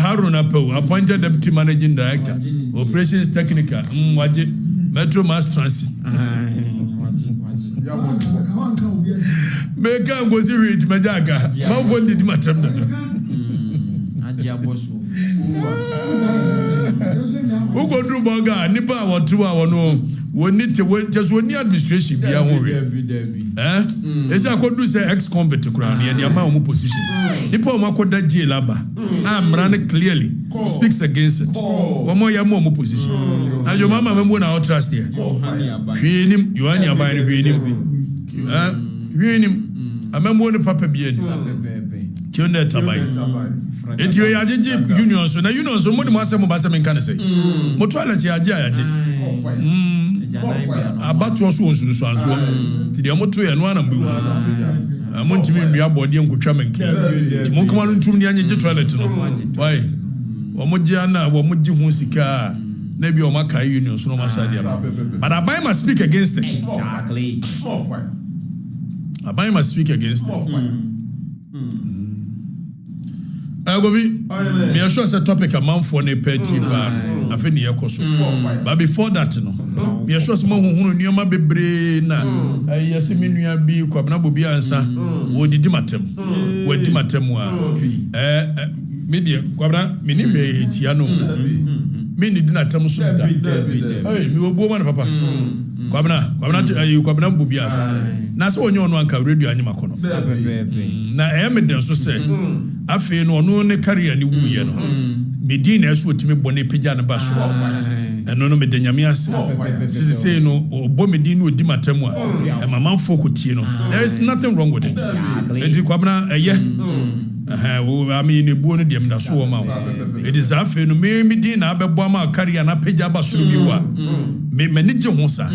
Haruna Pew appointed deputy managing director operations technical waje metro mass transit meka ngozi read majaga mafo ndi matem do aji aboso ugo dru boga nipa wotu a wono woni te just woni administration bia ho we esa akodu say ex convict crown ye ama omo position nipa omo akoda jail aba amran clearly speaks against it omo ya omo position na yo mama membo na all trust here hwenim yohani aban hwenim amembo ne papa bi ani kione tabai eti we ajeje union so na union so mo de mo asem ba asem nka ne sei mo toilet ya aje abatu so onsu so anso ti de mo to ye no anambu mo ntimi ndua bode nkotwa menke ti mo kama no ntum ne anye toilet no why wo mo je ana wo mo je hu sika na bi o maka union so no masade ba but I must speak against it. Exactly. I must speak against it. Gobi, me sure say topic a man for ne peti ba afeni yekoso. But before that no, me sure say man hunu nioma bebre na yesi me nua bi kwabna bobi ansa wo didi matem. Wo didi matem wa me de kwabna me ni me tia no. Me ni dina tam so da. Eh me obo ma na papa. Kwabna bobi ansa. Na so onyo no anka radio anyima kono. Na me den so say afi no no ne career ni wuye no medina so otimi bone pagya ne ba so eno no medanyame ase sisi say no obo medina odi matam a e mamanfo kotie no there is nothing wrong with it enti kwabna eye I mean ebu no dem da so wo ma it is afi no me medina abebo ma career na pagya ba so bi wa me manage ho sa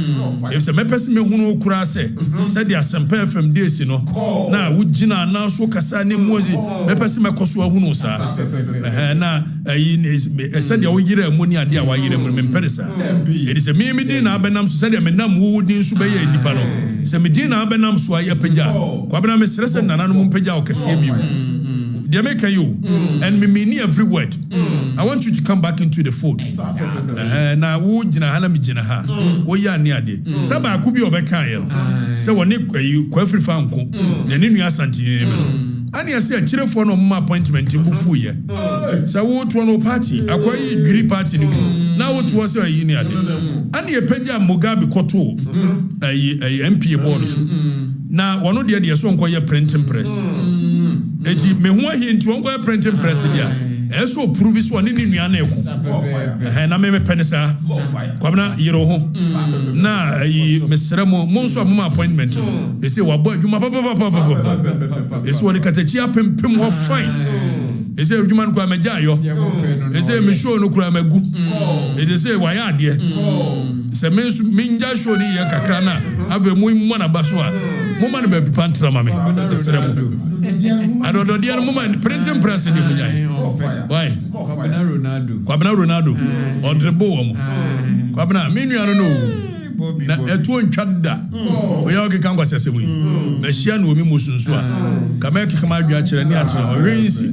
if say me person me hunu kura say dia sempa fm days no na wugina na so kasa ne mozi me person me koso hunu sa na say dia wo yire amoni ade a wa yire me mpedesa it is me din na benam so say dia me nam wo din so be ya nipa no say me din na benam so aye pagya kwa bena me stress na nanu mo pagya o kase mi they make you and me mean every word. I want you to come back into the fold. Na wo gina hala mi gina ha. Wo ya ni ade. Saba akubi obeka ye. Se woni kwa Afrifa nko. Na ni nua asante ni me no. Ani ase a kire fo no ma appointment mbufu ye. Se wo to no party, akwai gwiri party ni ku. Na wo to se ayi ni ade. Ani e pagya Mugabe koto ayi MPA board so. Na wono de so nko ye printing press. Eji me ho ahinti won go printing press dia eso prove so ni nua na eko na me penisa kwabna yiro ho na yi mesremo mo so am appointment no e say wa bo adwuma papa e so woni katachi apempem ho fine e say adwuma nko amagya yo e say me show no kura magu e dey say wa ya ade se me minja show ni ye kakra na ave mo na baso a mo ma na be pantra ma me mesremo adodo dia no man printing press ni munyai why kwabna Ronaldo odrebo wo mo kwabna menua no na etu ontwada we ya okeka ngwa sesemu yi na hia na omi musunsu a kama kama adwa kire ni atere hwensi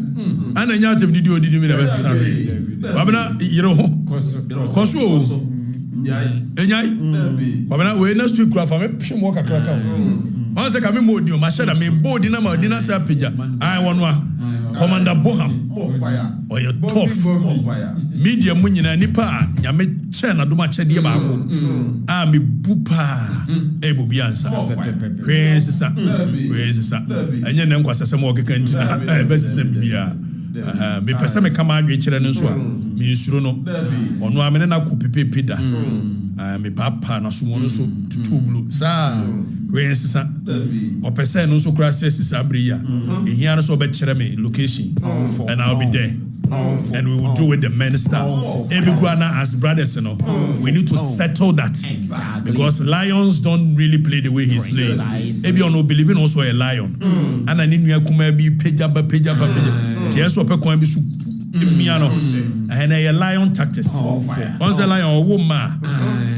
ana nya atem didi odidi mi na besesa kwabna yiro ho koso enyai kwabna we next week kwa fa me pimo kakra ka on se kame modi o ma shada me bodi na ma odina sa pagya I wonwa Commander Boham or your tough media munyina nipa nyame che na doma che de baako me bupa ebo biansa kwesisa enye ne nkwasa sem o keka ntina besisem bia me pesa me kama adwe kire ne so a me nsuro no ono amene na kopepepe da me papa na so mo so tutublu sa kwesisa o pesa no so kura sesa abria ehia no so be kire me location and I'll be there. And we will do with the minister. Ebiguana as brothers, you know, we need to settle that because lions don't really play the way he's playing. Ebi ono believing also a lion. And I need to be peja. Yes, what pe be su miano. And a lion tactics. Once a lion or woman,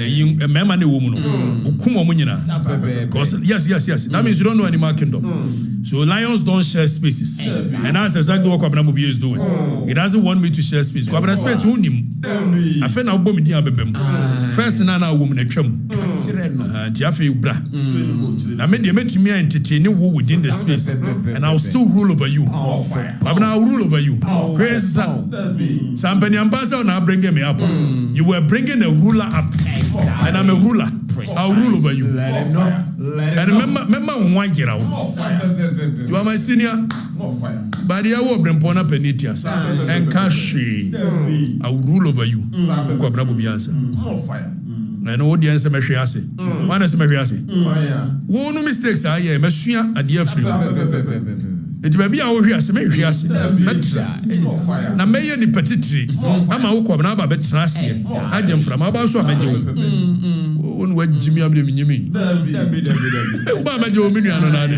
a man and a woman. Because yes. That means you don't know animal kingdom. So lions don't share spaces. And that's exactly what Kwabena is doing. He doesn't want me to share space. Kwabena space who him. I feel now bomb dia bebem. First na woman a twem. Tiafe bra. I made me entertain you within the space. And I'll still rule over you. Kwabena will rule over you. Praise Sampany ambassador now bringing me up. You were bringing a ruler up. And I'm a ruler. I'll rule over you. And remember one year out. You are my senior. But the hour Brempona Penitias and Kashi. I'll rule over you. and audience me hwe ase one is me hwe ase wo no mistakes aye me sua ade afiri enti ba bia wo hwe ase me hwe ase metra na meye ni petitri ama wo kwa na ba betra ase agye mfra ma ba so amagye wo won wa jimi amde minyimi wo ba amagye wo minu ano na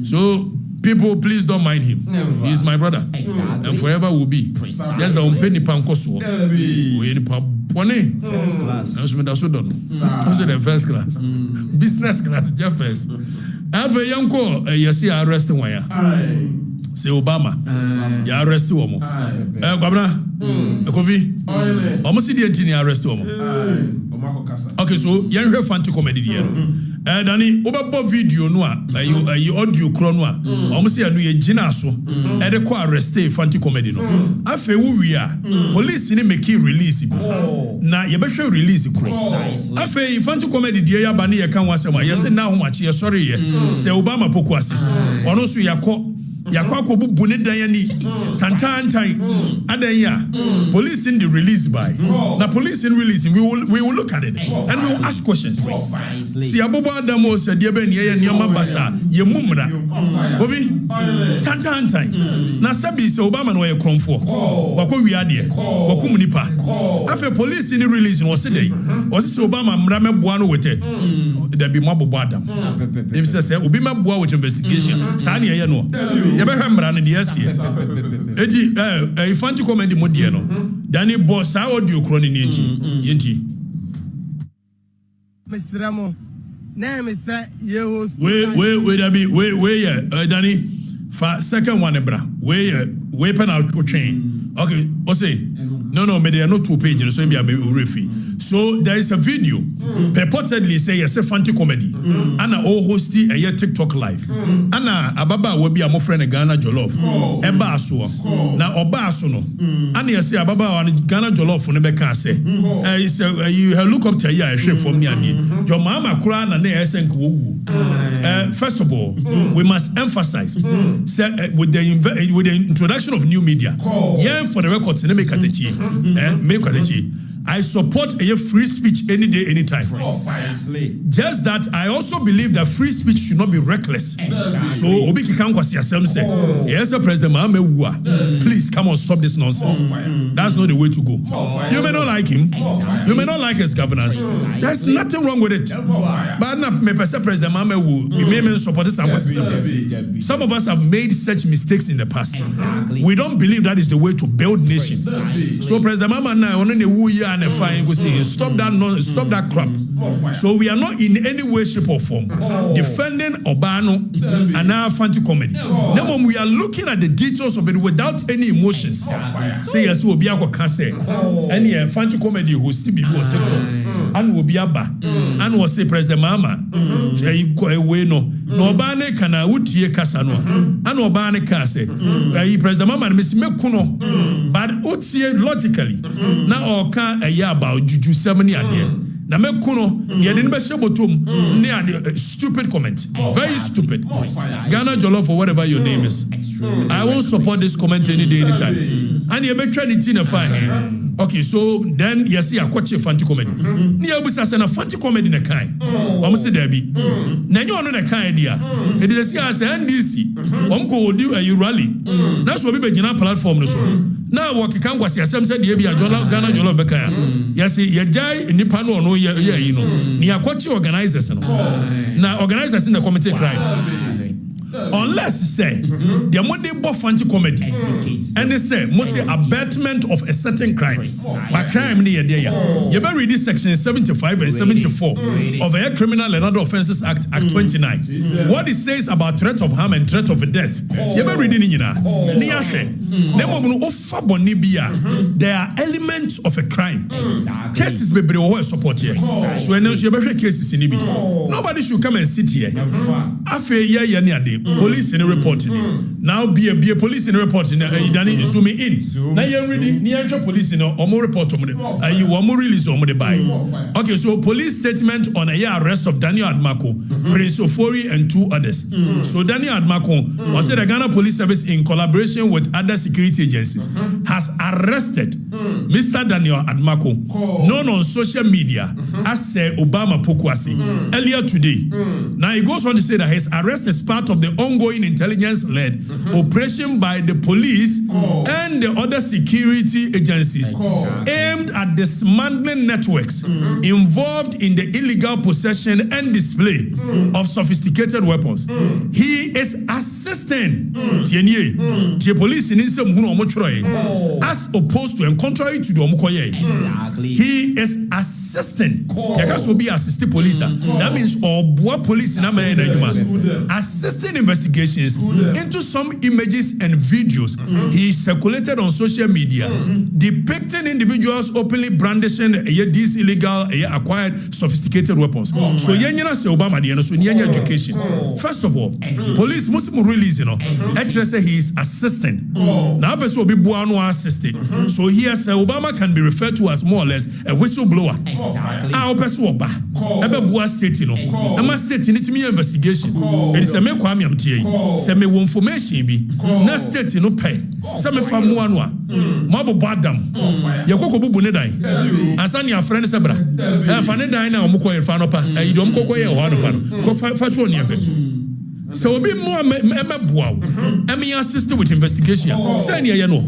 so people, please don't mind him. He is my brother. Exactly. And forever will be. Yes, the Umpeni Pankoso. We in Pone. First class. That's the first class. Business class, just first. I have a young call, you see, arrest wire. Say Obama. You arrest woman. Governor, Kovi. Almost the entire arrest woman. Okay, so you have fante comedy here. Dani oba video no you audio kro no omo se anu ye gina so e de ko arrest fante comedy no afa wu wi a police ni make release bi na ye be hwe release kro afa fante comedy die ya ba ne ye kan wasem a ye se na homache ye sorry ye se Obama poku ase ono so yakwa bubu ne dan ani tantantan adan ya police in the release by na police in releasing we will look at it and we will ask questions si abobo adamo se de be ne ye nioma basa ye mumra obi tantantan na sabi se Obama no ye kromfo wakọ wi ade wakum nipa afa police in releasing was say Obama mra meboa no wete there be mabobo adam if say obi meboa with investigation sa ne ye no you better remember the yes here. Eti fante comedy modie no. Dani boss audio kroni ni enti. Mesramo. Na me say ye host. We Dani fa second one bra. We pen out chain. Okay, o say no me there no 2 pages so be refi. So there is a video purportedly say yes fante comedy ana o hosti a TikTok live ana ababa we be a friend Ghana Jollof eba so na oba so no ana yes ababa wa Ghana Jollof no be can say you look up to here hwe from me ade your mama kura na na yes nko first of all we must emphasize say with the introduction of new media yeah for the records na make atechi I support a free speech any day, anytime. Precisely. Just that I also believe that free speech should not be reckless. Exactly. So, Obiki Kankwasi Asem said, yes, President Mahame, please come on, stop this nonsense. That's not the way to go. You may not like him. You may not like his governance. There's nothing wrong with it. But me President Mahame may support this. Some of us have made such mistakes in the past. Exactly. We don't believe that is the way to build nations. So, President Mahame and I want to stop that crap. So we are not in any way, shape or form defending Obano and our fante comedy. No, we are looking at the details of it without any emotions. Say yes, we'll be a case any fante comedy who still be on TikTok and will be a ba and will say President Mama no bane kana utie kasa no and obane kase President Mama miss me kuno but utie logically na oka about juju semani ade na me kuno ye de be shebotom ne ade stupid comment very stupid Ghana Jollof or whatever your name is I won't support this comment any day anytime and you be trying to fine. Okay, so then you see a kwache fante comedy. Ni abusa se na fante comedy na kan. Omo se da bi. Na nyo no na kan dia. E dey see as NDC. Omo ko odi a rally. Na so bi be gina platform no so. Na wo ke kan kwase asem se de bi a Ghana Jollof be kan. You see ye jai nipa no no ye yi no. Ni akwache organizers no. Na organizers in the committee cry. Unless say the money fante comedy and they say must say abatement of a certain crime by crime near there you better read this section 75 and 74 of the Criminal and Other Offences Act 29 what it says about threat of harm and threat of death you better read it there are elements of a crime cases be support here so you better cases in nobody should come and sit here after year police in the report now be a police in the report Danny zoom in now you ready near police in omo report you want release omo the buy. Okay, so police statement on a arrest of Daniel Admako, Prince Ofori and 2 others. So Daniel Admako was the Ghana Police Service in collaboration with other security agencies has arrested Mr. Daniel Admako, known on social media as Obama Pokwasi, earlier today. Now he goes on to say that his arrest is part of the ongoing intelligence-led operation by the police and the other security agencies aimed at dismantling networks involved in the illegal possession and display of sophisticated weapons. He is assisting the police in as opposed to and contrary to the Omukoye. Exactly. He is assisting. Because will be assisting police. That means all police in America assisting investigations into some images and videos he circulated on social media depicting individuals openly brandishing these illegal acquired sophisticated weapons. So Yenya say Obama so Yenya education. First of all, police must release actually say he is assisting. Now person will be buano assisted. So here say Obama can be referred to as more or less a whistleblower. Exactly. Our person will ba ebe bua state Ama state need to me investigation. It is a me kwame amtie. Say me information bi na state no pay. Say me fa mo anu a. Mo bo badam. Ye kokko bubu ne dan. Ansa ne afre ne sebra. E fa ne dan na o mo koye fa no pa. E do mo kokko ye o no pa no. Ko fa tro ne pe. So obi mo me bua wo. Me assist with investigation. Say ne ye no.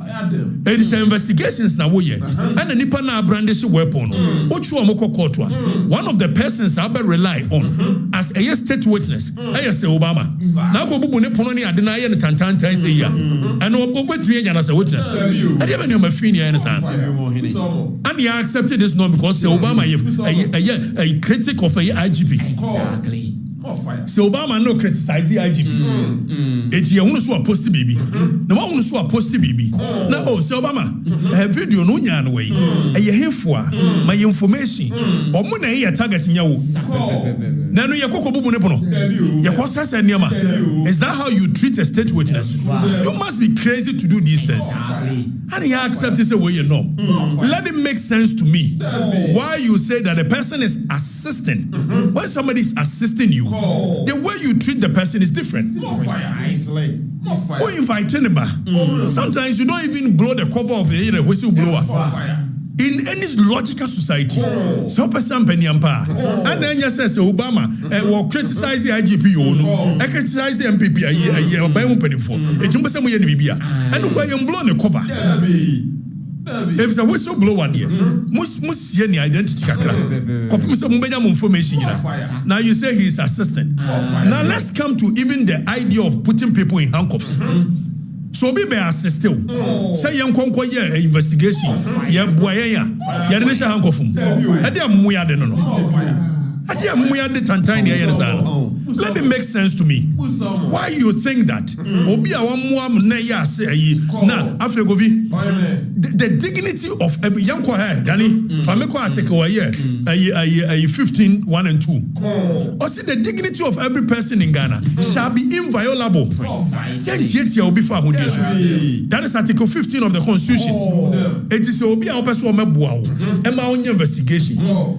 It is investigations now and the nipa na brandish weapon. One of the persons I better rely on as a state witness. I say Obama. Now go bubu ne pono ni adena ye ne tantan say ya. And obo 3 years as a witness. I never knew my fini and he accepted this not because Obama a critic of a IGP. Exactly. So Obama no criticize the IGP. It's you want to post the baby. No one wants to post the baby. Now, so Obama, a video no nyan way. A year for my information. Or money here targeting you. Now, no, you're Your process and Yama. Is that how you treat a state witness? You must be crazy to do these things. And he accepts this way you know. Let it make sense to me. Why you say that the person is assisting when somebody is assisting you. The way you treat the person is different. Who invite anybody? Sometimes you don't even blow the cover of the whistleblower. In any logical society, so person penyampa, and then you say Obama will criticize the IGP, I criticize the MPP a year by one penny for it. You must say, and look why you blow the cover. If it's a whistleblower, dear, must see any identity. Information. Now you say he is assistant. Now let's come to even the idea of putting people in handcuffs. So be assisting. Say young conquer investigation. Ya boya ya didn't handcuff him. I did muya de no. I did muya de tantine. Let it make sense to me. Why you think that? Obi a one more na say na afegovi. The dignity of every young choir, Danny, Fameko Ateko a 15, 1 and 2. Or see the dignity of every person in Ghana shall be inviolable. That is Article 15 of the Constitution. It is Obi a person Emma on investigation.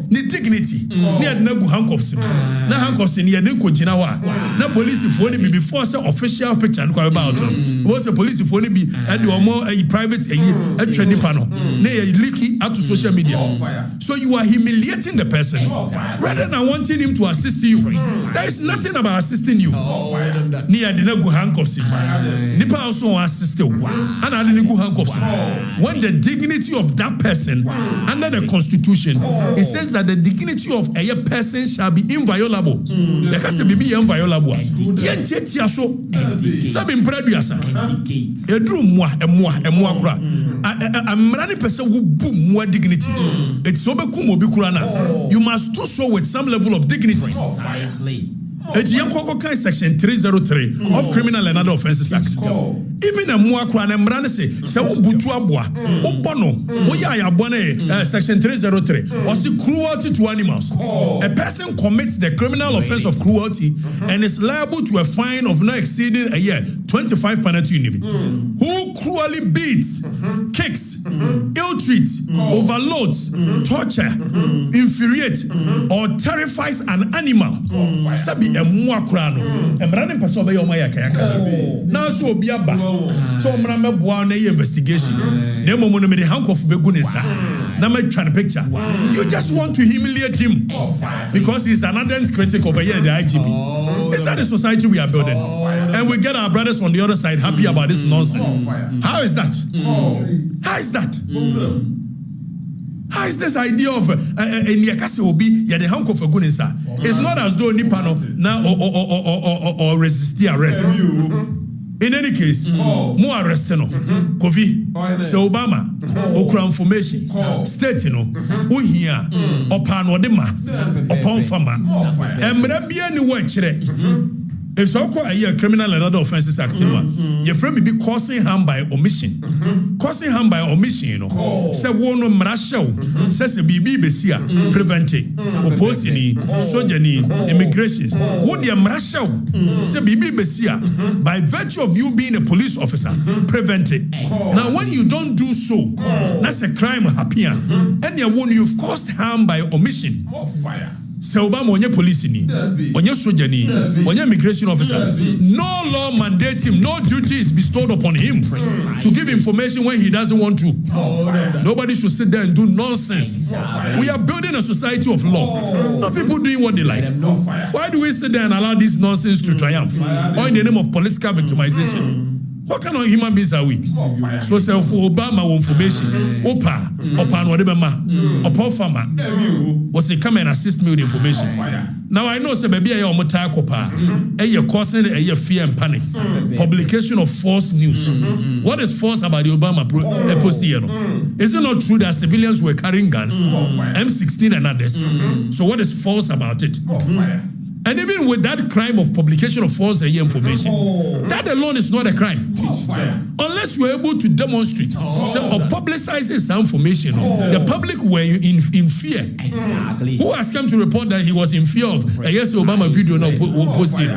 Ni dignity. Ni adnagu handcuffs. Na handcuffs ni adeko jinawa. Na police if only be before say official picture and about. Was a police if only be and or more a private training panel. Leaky out to social media. So you are humiliating the person rather than wanting him to assist you. There is nothing about assisting you. Near the go handcuffs. Nipa also assist you. And I didn't go handcuffs. When the dignity of that person under the Constitution, it says that the dignity of a person shall be inviolable. The person be inviolable. Some impreduasa. A drew moi. I'm running person who boom more dignity. It's so you must do so with some level of dignity. Precisely. Section 303 of Criminal and Other Offences Act. Even a more crime and say, Section 303 or cruelty to animals. A person commits the criminal offense of cruelty and is liable to a fine of not exceeding a year 25 penalty unit. Who cruelly beats, kicks, ill-treats, overloads, torture, infuriates, or terrifies an animal. Sabi a mua krano. Emrane paso be yoma yakayaka. Now so biaba. So mrame bua na investigation. Ne mo no me the handcuff be gunesa. Na me try the picture. You just want to humiliate him because he's an ardent critic of the IGP. Is that the society we are building? And we get our brothers on the other side happy about this nonsense. How is that? How is that? How is this idea of Nyakase Obi ya the handcuff for goodness? It's not as though Nipano now or resist arrest. In any case, more arrest no. Kofi, se Obama, okra information, state no, uhia, opan wadema, upon farmer. Emre bia ni wa chire. If so called a Criminal and Other Offences Act, your friend be causing harm by omission. Causing harm by omission, you know. Say one of Marshall says the BB Bessia prevent it. Opposing sojourning, immigration. Would the Marshall say BB Bessia by virtue of you being a police officer prevent it? Now, when you don't do so, that's a crime happier. And you've caused harm by omission. Se Obama onye police ni, onye soldier ni, onye immigration officer. No law mandate him, no duty is bestowed upon him to give information when he doesn't want to. Nobody should sit there and do nonsense. We are building a society of law, not people doing what they like. Why do we sit there and allow this nonsense to triumph? Or in the name of political victimization? What kind of human beings are we? So self Obama information, Opa, Opan whatever upon farmer was he come and assist me with information. Now I know say baby I omota kopa. You're causing a fear and panic. Publication of false news. What is false about the Obama post here? Is it not true that civilians were carrying guns, M16 and others? So what is false about it? And even with that crime of publication of false information, that alone is not a crime. Unless you're able to demonstrate or publicize this information, the public were in fear. Exactly. Who has come to report that he was in fear of a yes Obama video now posted?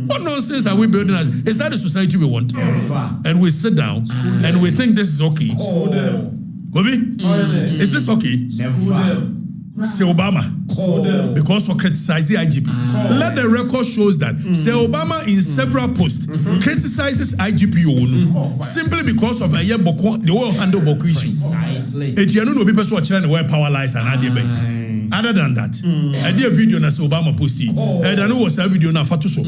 What nonsense are we building as? Is that the society we want? And we sit down and we think this is okay. Gobi, is this okay? Never. Say Obama, because of criticizing IGP. Let the record shows that Say Obama in several posts criticizes IGP simply because of a year the world handle Boko issue. Precisely. It you know people watching the where power lies and other than that, I did a video na Say Obama posted. And I know was a video na Fatuso.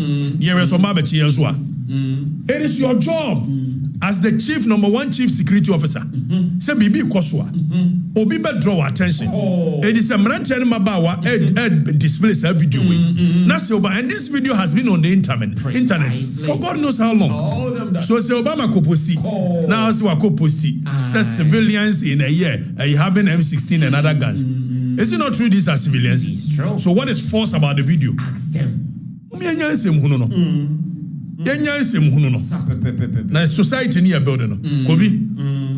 It is your job as the chief #1 chief security officer. Say Bibi Koswa. Obi be draw attention. It is a Ministerial displays a video. And this video has been on the internet for God knows how long. So Say Obama ko posti. Now as we ko posti. Says civilians in a year having M16 and other guns. Is it not true these are civilians? It's true. So what is false about the video? Ask them. Now society near building.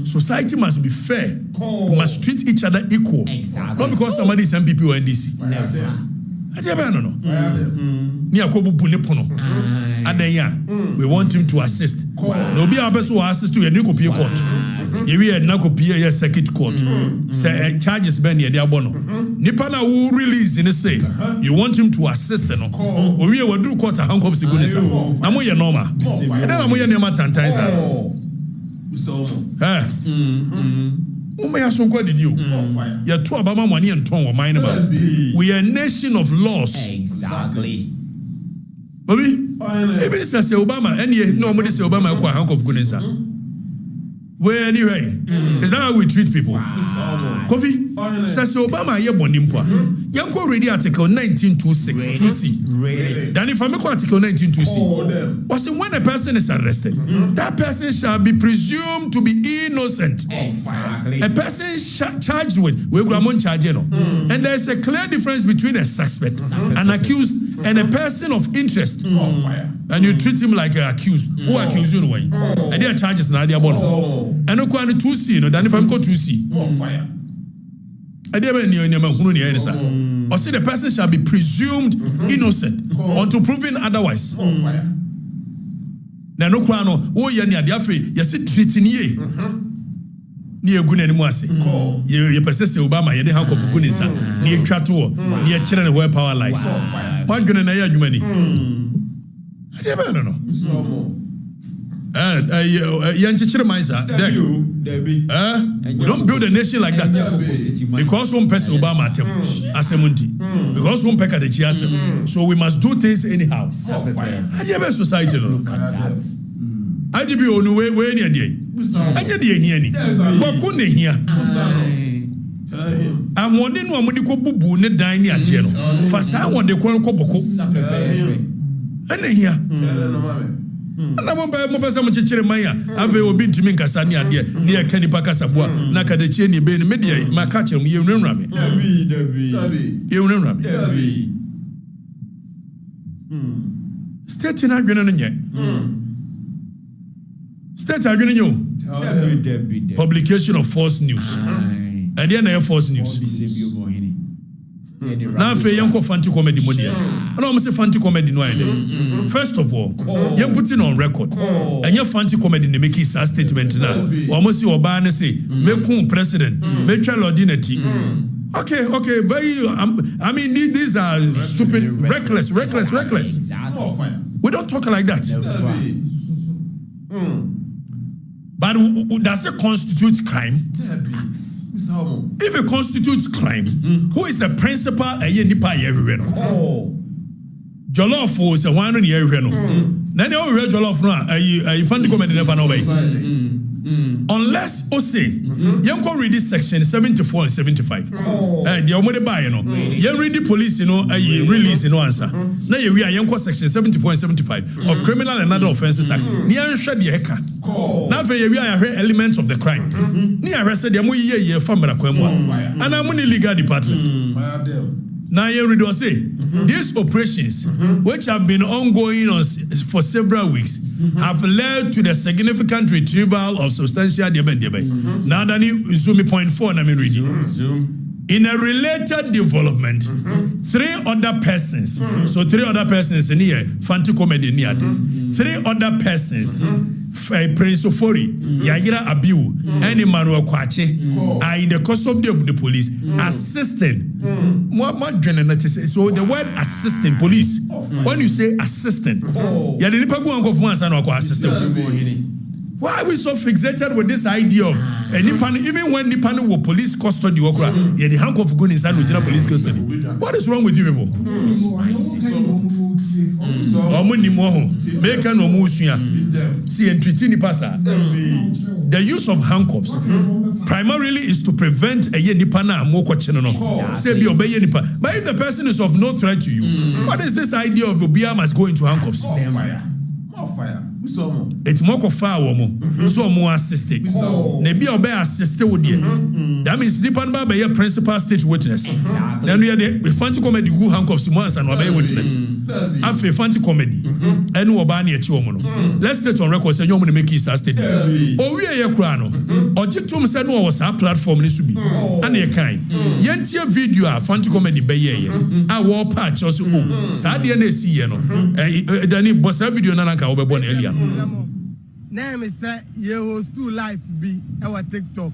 Society must be fair. We must treat each other equal. Exactly. Not because somebody is MPP or NDC. Never. We want him to assist. No be our best to assist to a new copy court. We are now copy a circuit court. Say charges ben ye dia bono. Nipana who release in say you want him to assist no. We will do court a handcuffs goodness. Na mo ye normal. And then mo ye normal tantais. We are so good, you. You're two Obama money and tongue or mine. We are a nation of laws. Exactly. Bobby, even says Obama, and yet nobody say Obama a handcuff goodness. Where anyway? Is that how we treat people? Kofi, says Obama ye bonimpa. Yanko ready article 1926 2C. Then if I make article 1926, was when a person is arrested, that person shall be presumed to be innocent. A person charged with Gramon charge, and there's a clear difference between a suspect, an accused, and a person of interest. And you treat him like an accused. Who accuse you in a way? And their charges now they are born. And no one 2C, no, then if I'm called 2C. I never knew any or say the person shall be presumed innocent until proven otherwise. Now, no crano, oh, yani adiafe, yes, it treating ye. Near good anymore. You possess Obama, you didn't have Kunisa, near Chateau, near children where power lies. What good an aya, you many? I never know. We don't build a nation like that because one person Obama as a munti, because one peck at the chiasem. So we must do things anyhow. I never society. I did be on the way near day. I did hear any. But couldn't hear. I'm wondering what would you call boo ne dine at Jeno. For some what they call Koboko. And here. And I won't buy more person much Maya. I've been to me Casania near Kenny Pacasabua, Nakadecheni, Ben Media, my catcher, you know Rami. You know Rami. State in Agreement yet. State Agreement, publication of false news. And then I false news. Now, for young fanti comedy modia. I don't say fanti comedy no idea. First of all, you put it on record. And your fanti comedy they make his statement now. Almost you Obama say, make president, make ordinity. Okay, very. I mean, these are stupid, reckless. We don't talk like that. But does it constitute crime? If it constitutes crime, who is the principal? Everywhere. Jollof is a one on everywhere. Then you read Jollof now. You find the comment never know. Unless say you can read this section 74 and 75. The omode buy you read the police release answer. Now you are section 74 and 75 of Criminal and Other Offences Act. Near shed the heka. Now for you are elements of the crime. Near arrested the ye family and I'm on the legal department. Fire them. Now you read or say these operations which have been ongoing for several weeks have led to the significant retrieval of substantial debe. Now that you zoom point 4 na me reading. In a related development, 3 other persons, so 3 other persons in here, Fanti comedy near 3 other persons, Prince Ofori, Yagira Abiu, and Emmanuel Kwache are in the custody of the police, assisting. So the word assisting police, when you say assistant, you didn't go on once and assistant. Why are we so fixated with this idea of even when Nippon will police custody, yeah, the handcuff going inside with police custody? What is wrong with you people? The use of handcuffs primarily is to prevent a Nipana moko chenono. Say be obey Nipa. But if the person is of no threat to you, what is this idea of Obia must go into handcuffs? More fire. It's more of fire, so more assisted. Maybe obey assisted with you. That means Nipan Baba, your principal state witness. Then we are the fancy comedy who handcuffs once and obey witness. After fancy comedy, and Obani at Chomono. Let's state on record, say, you're going to make his statement. Or we are your crown, or Jitum said, no, was our platform, this would be. And a kind. Yentia video, fancy comedy bay, I war patch also. Sadia Nessie, Danny Bossa video, Nanaka, Oberborn Elia. Name is you host 2 life be our TikTok.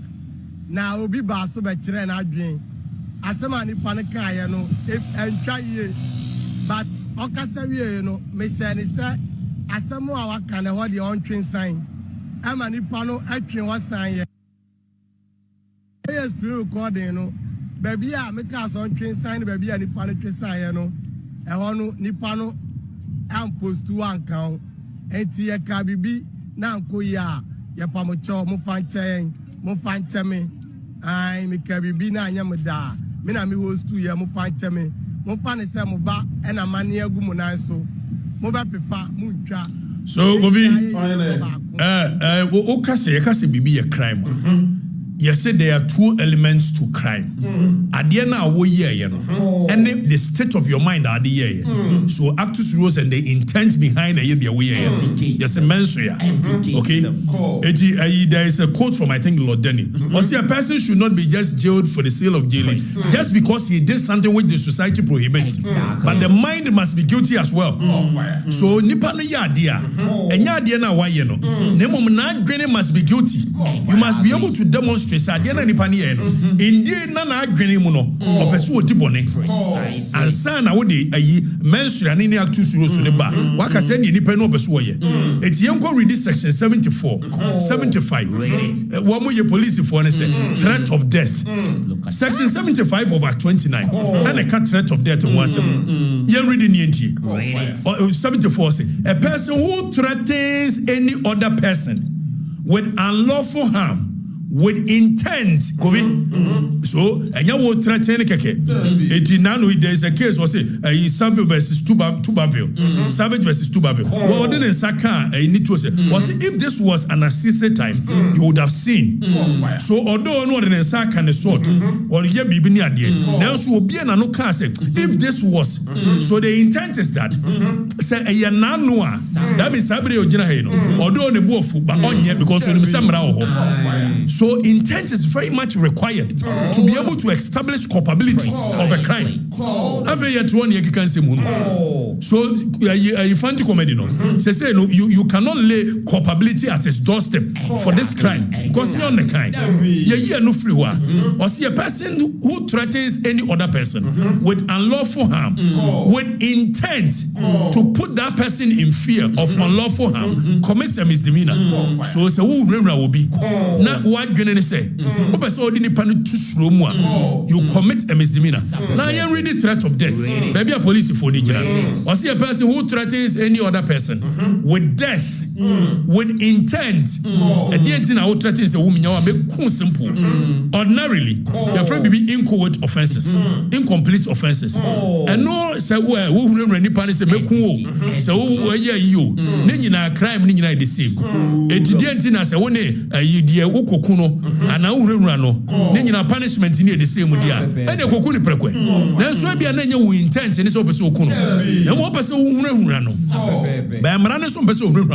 Now be basso by children I dream. As a man in Panica, and try ye. But Okasa, Michelle is as some more kind of what the on train sign. I'm an Ipano action was sign. Yes, recording, baby, I make us on train sign, baby, and Ipano sign. I want Nipano and post to 1 count. Enti ya kabibi na nko ya ya pamocho mo fanche me ai me ka bibi na anya me da me na me host tu ya mo fanche me mo fan se mo ba e na mane agu mo nan so mo ba pepa mo ntwa so Obi okase bibi ya crime. Yes, there are two elements to crime. Adiana wo ye no, and the state of your mind are the ye. So actus reus and the intent behind the ye we ye. Yes, a menstrual. Okay. There is a quote from I think Lord Denny. See, a person should not be just jailed for the sale of jailing, just because he did something which the society prohibits. But the mind must be guilty as well. So nipa no ya dia, enya dia na wa ye no. Nemo na adwene must be guilty. You must be able to demonstrate. Indeed, na adwene mu no opese odi bone and san na wo de ayi menstrual ni actus reus ne ba waka se ni nipa no opese wo ye eti yenko read section 74 75 wo mo ye police for ne say threat of death section 75 of act 29 and a threat of death was you read ni enti 74 say a person who threatens any other person with unlawful harm with intent, so and you will threaten keke. There is a case was Savage versus Tubaville. Savage versus Tubaville. Well, then Saka need to say was if this was an assisted time, you would have seen. So although no than Saka and the sword or ye bibini adie, now so will be an anoka say if this was so the intent is that say a yananoa that means Sabri Ojina Heno, although the bofu but on yet because you samra. So intent is very much required to be able to establish culpability of a crime. So you find the comedy no. Say no, you cannot lay culpability at its doorstep for this crime because you're on the crime. Yeah, no free war. Or see a person who threatens any other person with unlawful harm, with intent to put that person in fear of unlawful harm, commits a misdemeanor. So it's a will be not what gonna say. You commit a misdemeanor. Now you read the threat of death. Maybe a police for the general. Or see a person who threatens any other person with death, with intent. And the thing I would threaten is a woman. You are simple. Ordinarily, your friend will be inchoate offenses, incomplete offenses. And no say where who really panic say me so yeah you. Nina crime nina the same. And the thing I say when you dear ukukuno and now no nina punishment near the same with ya. And the kokuni prekwe. Now so be an intent and it's open so kuno. And what person who rano. By Marana some person who it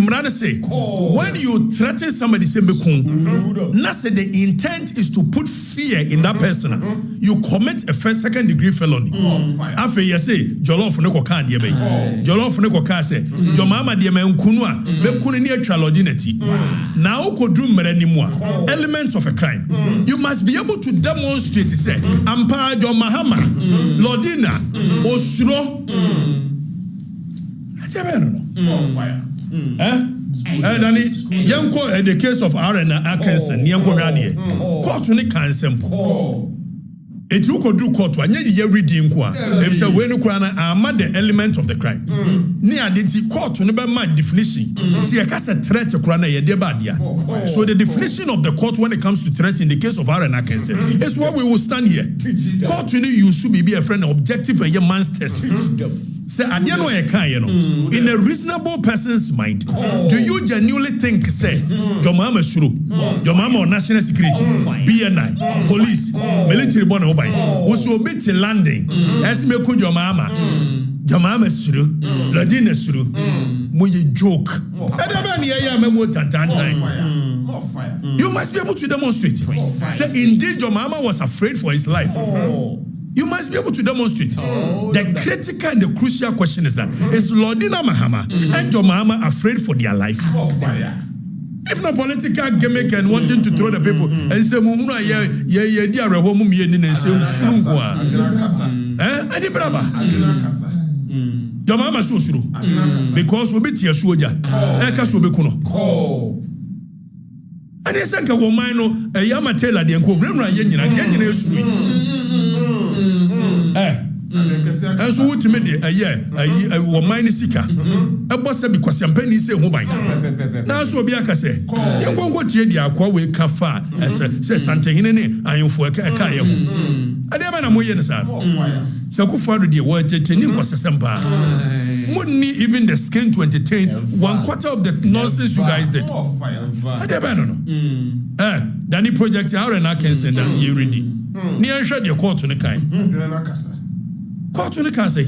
Marana say when you threaten somebody say mekun, na say the intent is to put fear in that person. You commit a second degree felony. After you say jollof no koka de be. Jollof no koka say your mama de me nkunu a be kunu ni atwa lordinity. Now kodu mmerani mu a elements of a crime. You must be able to demonstrate say ampa your mahama lordina osuro. And then yanko in the case of Arena Atkinson, yanko radie. Court ni cancel. It you could do court one year reading kwa. If say when you crana are the element of the crime. Ni aditi court no be my definition. See a case threat to crana ye debadia. So the definition of the court when it comes to threat in the case of Arena Atkinson is what we will stand here. Court you should be a friend objective and your man's test. Say adiano e kan ye no in a reasonable person's mind do you genuinely think say your mama shuru your mama on national security BNI police military born obai wo so be to landing as me ku your mama shuru ladina shuru mo ye joke adaba ne ya memo tantantan. You must be able to demonstrate. Say indeed your mama was afraid for his life. You must be able to demonstrate. The critical and the crucial question is that is Lordina Mahama and your mama afraid for their life? If not political gimmick and wanting to throw the people and say Muna ye dear home me and say your mama so sure because we beat your soldier eka so be kuno. And they say woman no a yama tell the enko remra ye nyina ye nyina esuru And so what me de a woman sika. A boss be kwasiampani say ho ban. Na so obi aka say. Yen konko tie dia akwa we kafa say santehene ne ayemfo aka ye ho. Ade ba na moye ne sa. Sakufo do de wo teteni kwasesamba. Money even the skin to entertain 1/4 of the nonsense you guys did. Ade ba no. Danny project how na can send that you ready. Ni an hwede court ne kan. Court ne kan say.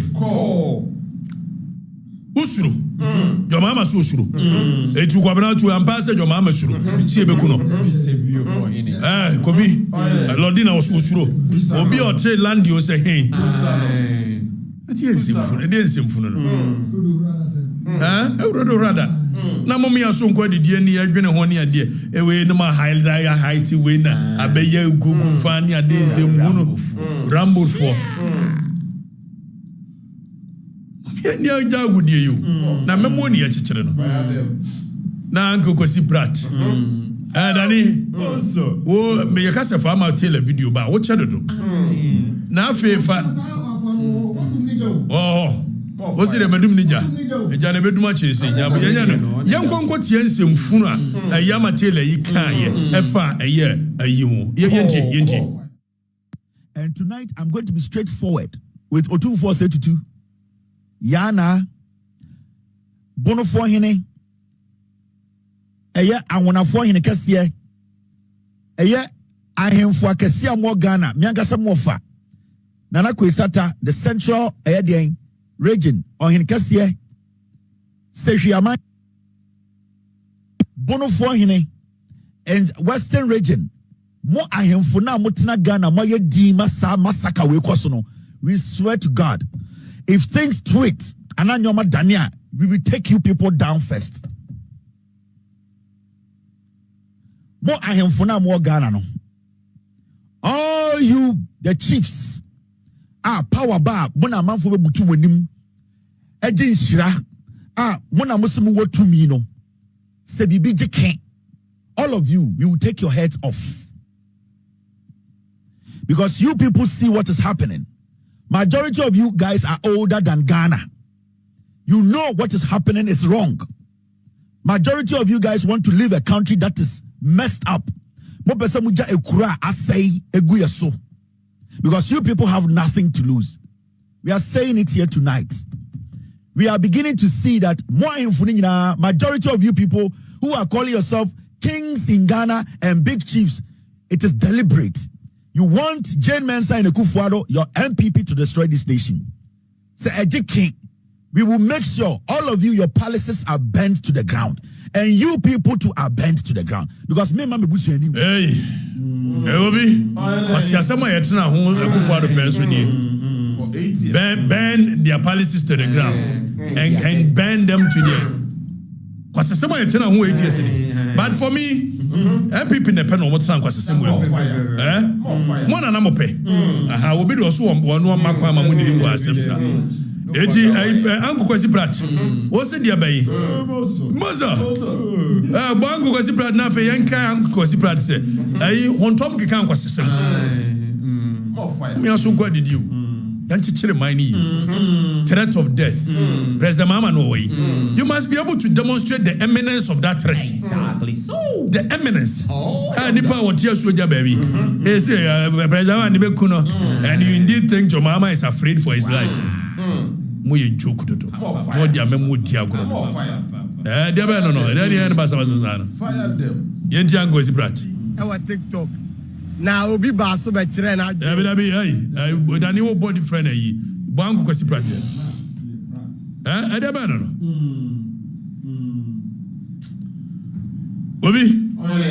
Usuru. Your mama so usuru. Etu kwabena tu ampa say your mama usuru. Si ebeku no. Kobi. Lordina was usuru. Obi o trade land you say hey. Ati ensimfu. Ede ensimfu no. Eurodo rada. Na mommy aso nkwa didie ni adwene ho ne ade ewe no ma height we na abeye gugu fa ni ade nsemu no ramble for ni aja agudie yo na memo ni akekere no na nkokosi prat Dani wo me yakasa fa ma tele video ba wo chedodo na afefa What's the Madum Nija? A Janabeduma chase, Yamano, young Conco Tiens and Funa, a Yamatela, a far a year, a you. And tonight I'm going to be straightforward with Otu 472. Yana Bono for Hine. A year I want to for Hine Cassia. A year I am for Cassia more Ghana, Miangasa Mofa. Nana Kwisata, the central Ayadian region on Hinkasia, Sejiama, Bono for Hine, and Western region. More I am for now, Mutina Ghana, Moya Di Masa Masaka, we swear to God, if things tweak, Ananyoma Dania, we will take you people down first. More I am for now, more Ghana. No. All you, the chiefs, power bar, mona manfo be butu wanim. Eje nshira. Mona musimu wo tumi no. Se bibi je ken. All of you, we will take your heads off. Because you people see what is happening. Majority of you guys are older than Ghana. You know what is happening is wrong. Majority of you guys want to live a country that is messed up. Mo pese muja ekura asai eguyeso. Because you people have nothing to lose. We are saying it here tonight. We are beginning to see that majority of you people who are calling yourself kings in Ghana and big chiefs, it is deliberate. You want Jane Mensah and Ekufuado, your MPP, to destroy this nation. Say, King, we will make sure all of you, your palaces are bent to the ground. And you people too are bent to the ground. Because me, mama, anyway. Hey. Obi, Asiasama Yetina who Ekufuado pensioni. Bend their palaces to the ground and bend them to the. Asiasama Yetina who 8 years ago. But for me, MPP ne pen on what time Asiasama will. More than I'm pay. I will be also one makwa mamuni lingo asemsa. Eji Uncle Kwesi Pratt. What's it, dear baby? Moza. Bango Kwesi Pratt na fe yanka Uncle Kwesi Pratt say. On top of the can't question. Me also quite did you. Yanchichire mine. Threat of death. President Mama no way. You must be able to demonstrate the eminence of that threat. Exactly. So the eminence. Nipa what you soldier baby. President Mama and you indeed think your mama is afraid for his life. Moye joke to do. What dia memo dia go. Dia be no. Dia ba sama sana. Fire them. Yenti ango si brat. Our TikTok. Now obi ba so be kire na. Dabi Dani wo body friend yi. Bo ango ko si brat. Dia be no. Obi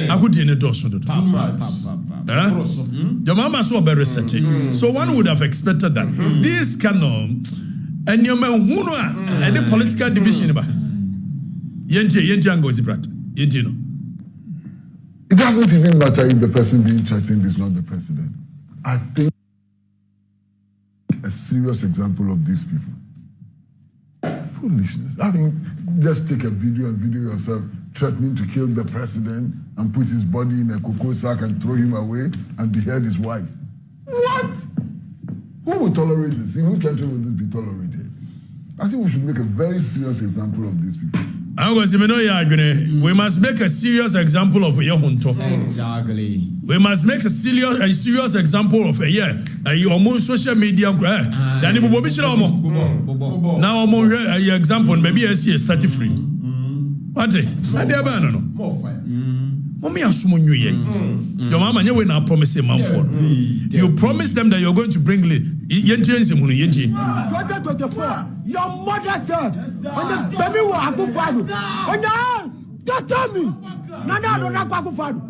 akudi ne doso do. Your mama so be resetting. So one would have expected that. This canon and your man who know and the political division ba. Yenti ango si brat. Yenti no. It doesn't even matter if the person being threatened is not the president. I think a serious example of these people. Foolishness. I mean, just take a video and video yourself threatening to kill the president and put his body in a cocoa sack and throw him away and behead his wife. What? Who will tolerate this? In which country will this be tolerated? I think we should make a very serious example of these people. We must make a serious example of Yehunto. Exactly. We must make a serious example of your social media. Now, example, maybe I see a study free. What? More fire. Mommy asumo nyuye. Your mama nyewe na promise man for. You promise them that you're going to bring yenti munu yenti. 2024. Your mother said, when the baby will akufadu. When you don't tell me. Nana don't nak akufadu.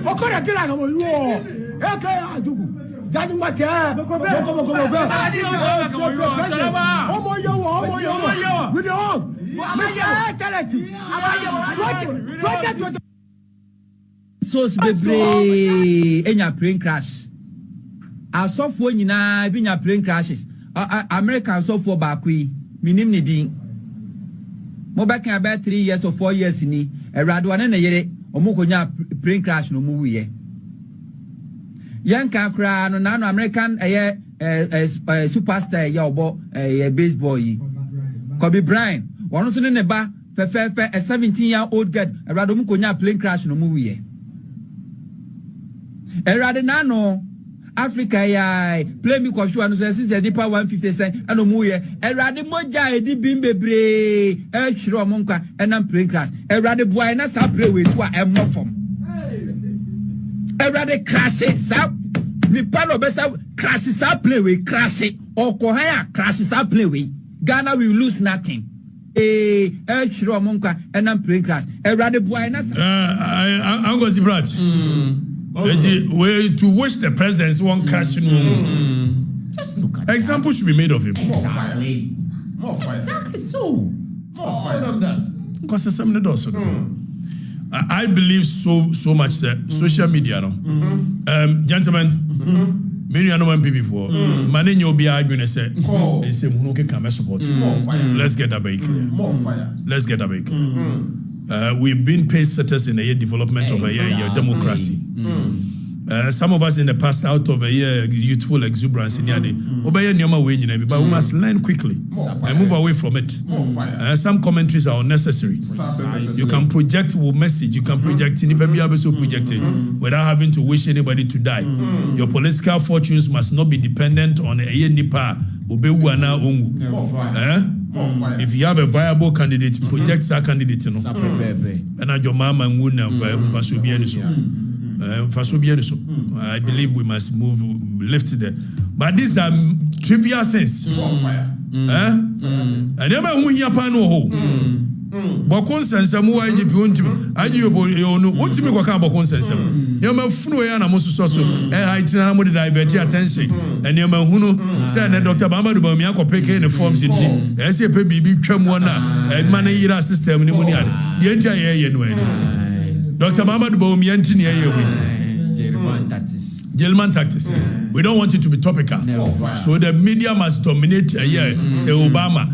Okore kila na mo yo. Eke adugu. Jadi must eh. Boko. Omo yo. We don't. So bebre enya plane crash. Asofo nyina bi nya plane crashes. American sofo baako yi minim ne din. Mo back about 3 years or 4 years ni erade wane na yere omo konya plane crash no mu wiye. Yanka kra no na no American superstar ya obo baseball yi. Kobe Bryant one so ne ba a 17-year-old girl erade omo konya plane crash no mu wiye. Erade na no Africa ya play me kwashu anu so since the deeper 150 cent anu mu ye erade moja edi bimbebre hwere omo nkwa enam plane crash erade boy na sa play we to a mofom erade crash sa ni palo be sa crash sa play we crash okohan ya crash sa play we Ghana will lose nothing hwere omo nkwa enam plane crash erade boy na I'm going to brat way to wish the president one cash Just look at example should be made of him. Exactly. More fire. Exactly so. More fire than that. Because there's something also. I believe so much that social media no. Gentlemen, many are not people before. Many you'll be arguing and say come support. More fire. Let's get that very clear. More fire. Let's get that very clear. We've been pace setters in a development of a year democracy. Some of us in the past, out of a year youthful exuberance in Yadi, but we must learn quickly and move away from it. Some commentaries are unnecessary. You can project with message, you can project without having to wish anybody to die. Your political fortunes must not be dependent on a nipa. If you have a viable candidate, project that candidate. And your mama and I believe we must lift there. But these are trivial things. And never who you pano. Bokonsense mu ayi bi ontimi ayi onu ontimi kwa kan bokonsense you ma funu ya na musu so itina mo divert attention and you ma hunu say na Dr. Bamadu Bami akopeke ne forms nti say pe bibi twam wona man yira system ni mu ni ade de ntia ye no ani Dr. Bamadu Bami anti ne ye we Gelman tactics. We don't want it to be topical. So the media must dominate a year. Say Obama.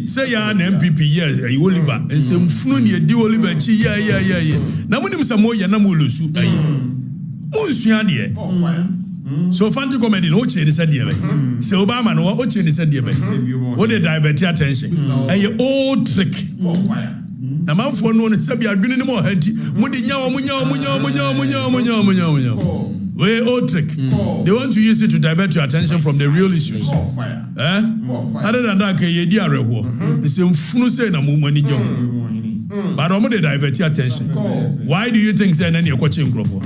Say ya an MPP here, you Oliver. And say Mfunu ye di Oliver chi yeah. Na munim samo ya na mulusu. Munsuan ye. So fante comedy no change said there. Say Obama no o change said there. What they divert attention. A old trick. Na manfo no ne sabi adwene ne mo hanti mudi nyawo we old trick. They want to use it to divert your attention from the real issues. Other than that ye di arewo they say mfunu say na mo mani nyawo but omo dey divert your attention. Why do you think say na ne kwache nkrofo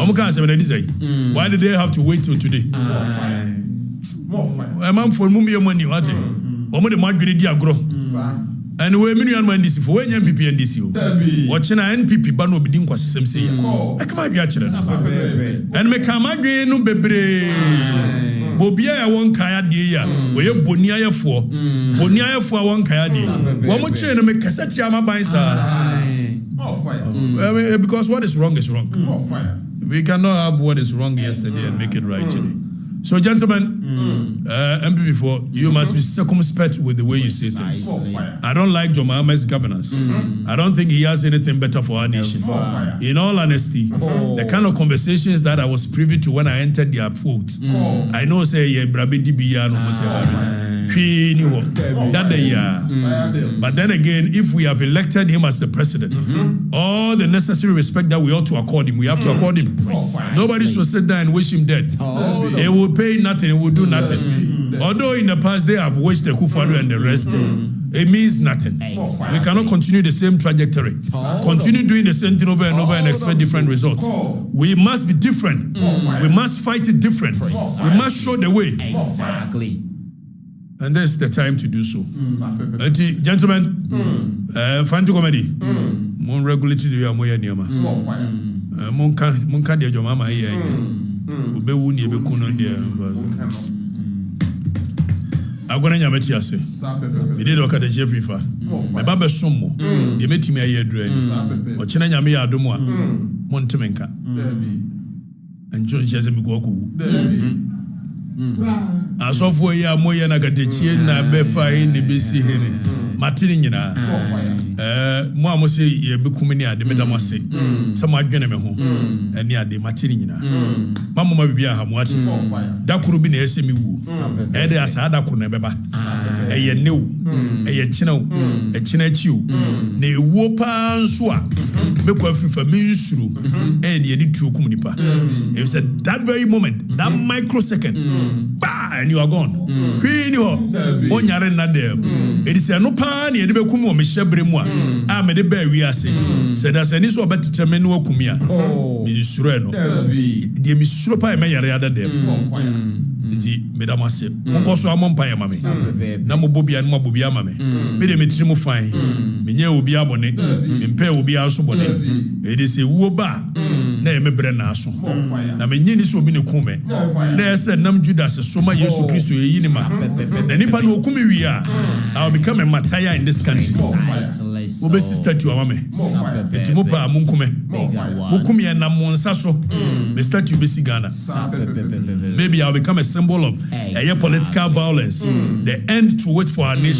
omo kan say na dis say why did they have to wait till today? Manfo mu me money what omo dey madwene di agro. And we million man this for when MPP and this watching NPP ban no bidin kwasem say ya I come agya kire and me come agwe no bebre bobia ya won kaya de ya we boni ayefo won kaya de wo mo che no me kasati amaban sa because what is wrong is wrong. We cannot have what is wrong yesterday and make it right today. So, gentlemen, MP4, you must be circumspect with the way you say things. I don't like John Mahama's governance. I don't think he has anything better for our nation. In all honesty, the kind of conversations that I was privy to when I entered their fold, I know say yeah, Brabi Dibiya no that they are. But then again, if we have elected him as the president, all the necessary respect that we ought to accord him, we have to accord him. Nobody should sit there and wish him dead. He will pay nothing, he will do nothing. Although in the past they have wished the Kufado and the rest, it means nothing. We cannot continue the same trajectory. Continue doing the same thing over and over and expect different results. We must be different. We must fight it different. We must show the way. Exactly. And this is the time to do so. Gentlemen, fante comedy. Mon regulatory the amoya niama. Mon ka de joma ma ye anya. Obe wu ni ebe kuno de. Agona nya meti ase. Me de OKATAKYIE AFRIFA. Me ba be sommo. De metimi aye adurani. O chena nya me ya adomo a. Mon temenka. Enjo nje me go ku. Asofo ya moye na OKATAKYIE na befa ni besi hene matini nyina mo amose ye bekumi ni ade medamase samo adwene me ho eni ade matini nyina mamma bibia ha mo ate da kuru bi na ese mi wu e de asada ko na beba eye new eye chinew e china chiu na ewuo pa nso a mekwa AFRIFA mi nsuru e de tuo kum nipa it was at that very moment, that microsecond, bah, and you are gone. Hwi ni ho onyare na dem it is no pa na ye de bekum o me hyebre mu a me de ba wi ase said as any so betetreme no akumi a mi nsuru no de mi suru pa e me yare ada dem nti medam ase monko so amompa ya mame na mo bobia no mo bobia mame me de metiri mu fan me nya obi abone me mpa obi aso bone e de se wuo ba na e mebre na aso na me nyini so obi ne kume na ese nam Judas so ma Yesu Kristo yi ni ma na nipa no okumi wi a I will become a martyr in this country. Obe sister to amame enti mo pa munkume mukumi na mo nsa so me statue be sigana maybe I will become a symbol of political violence, the end to wait for our nation.